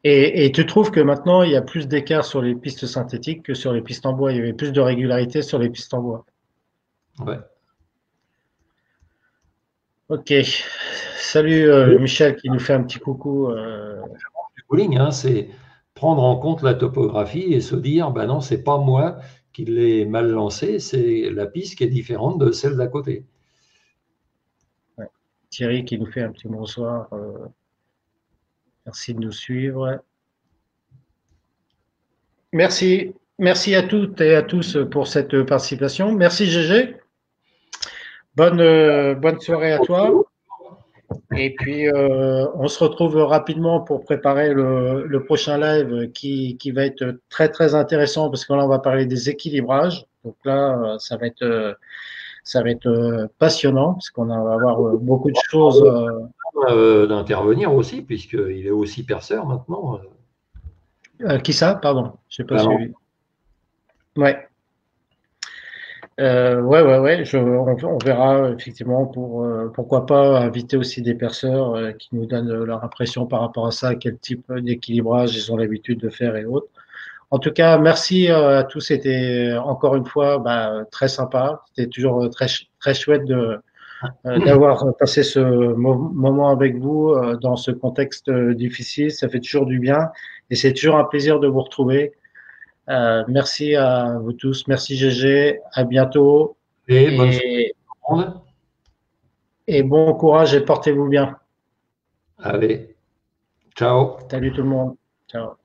Et tu trouves que maintenant, il y a plus d'écart sur les pistes synthétiques que sur les pistes en bois? Il y avait plus de régularité sur les pistes en bois. Ouais. Ok. Salut Michel qui nous fait un petit coucou. Le bowling, hein, c'est prendre en compte la topographie et se dire, ben non, c'est pas moi qui l'ai mal lancé, c'est la piste qui est différente de celle d'à côté. Ouais. Thierry qui nous fait un petit bonsoir. Merci de nous suivre. Merci. Merci à toutes et à tous pour cette participation. Merci GG. Bonne soirée à toi. Et puis, on se retrouve rapidement pour préparer le prochain live qui va être très, très intéressant parce que là, on va parler des équilibrages. Donc là, ça va être passionnant parce qu'on va avoir beaucoup de choses. D'intervenir aussi, puisqu'il est aussi perceur maintenant. Qui ça? Pardon, je n'ai pas suivi. Ouais. Ouais. On verra effectivement pourquoi pas inviter aussi des perceurs qui nous donnent leur impression par rapport à ça, quel type d'équilibrage ils ont l'habitude de faire et autres. En tout cas, merci à tous. C'était encore une fois très sympa. C'était toujours très très chouette d'avoir passé ce moment avec vous dans ce contexte difficile. Ça fait toujours du bien et c'est toujours un plaisir de vous retrouver. Merci à vous tous. Merci GG. À bientôt. Et bon courage et portez-vous bien. Allez, ciao. Salut tout le monde. Ciao.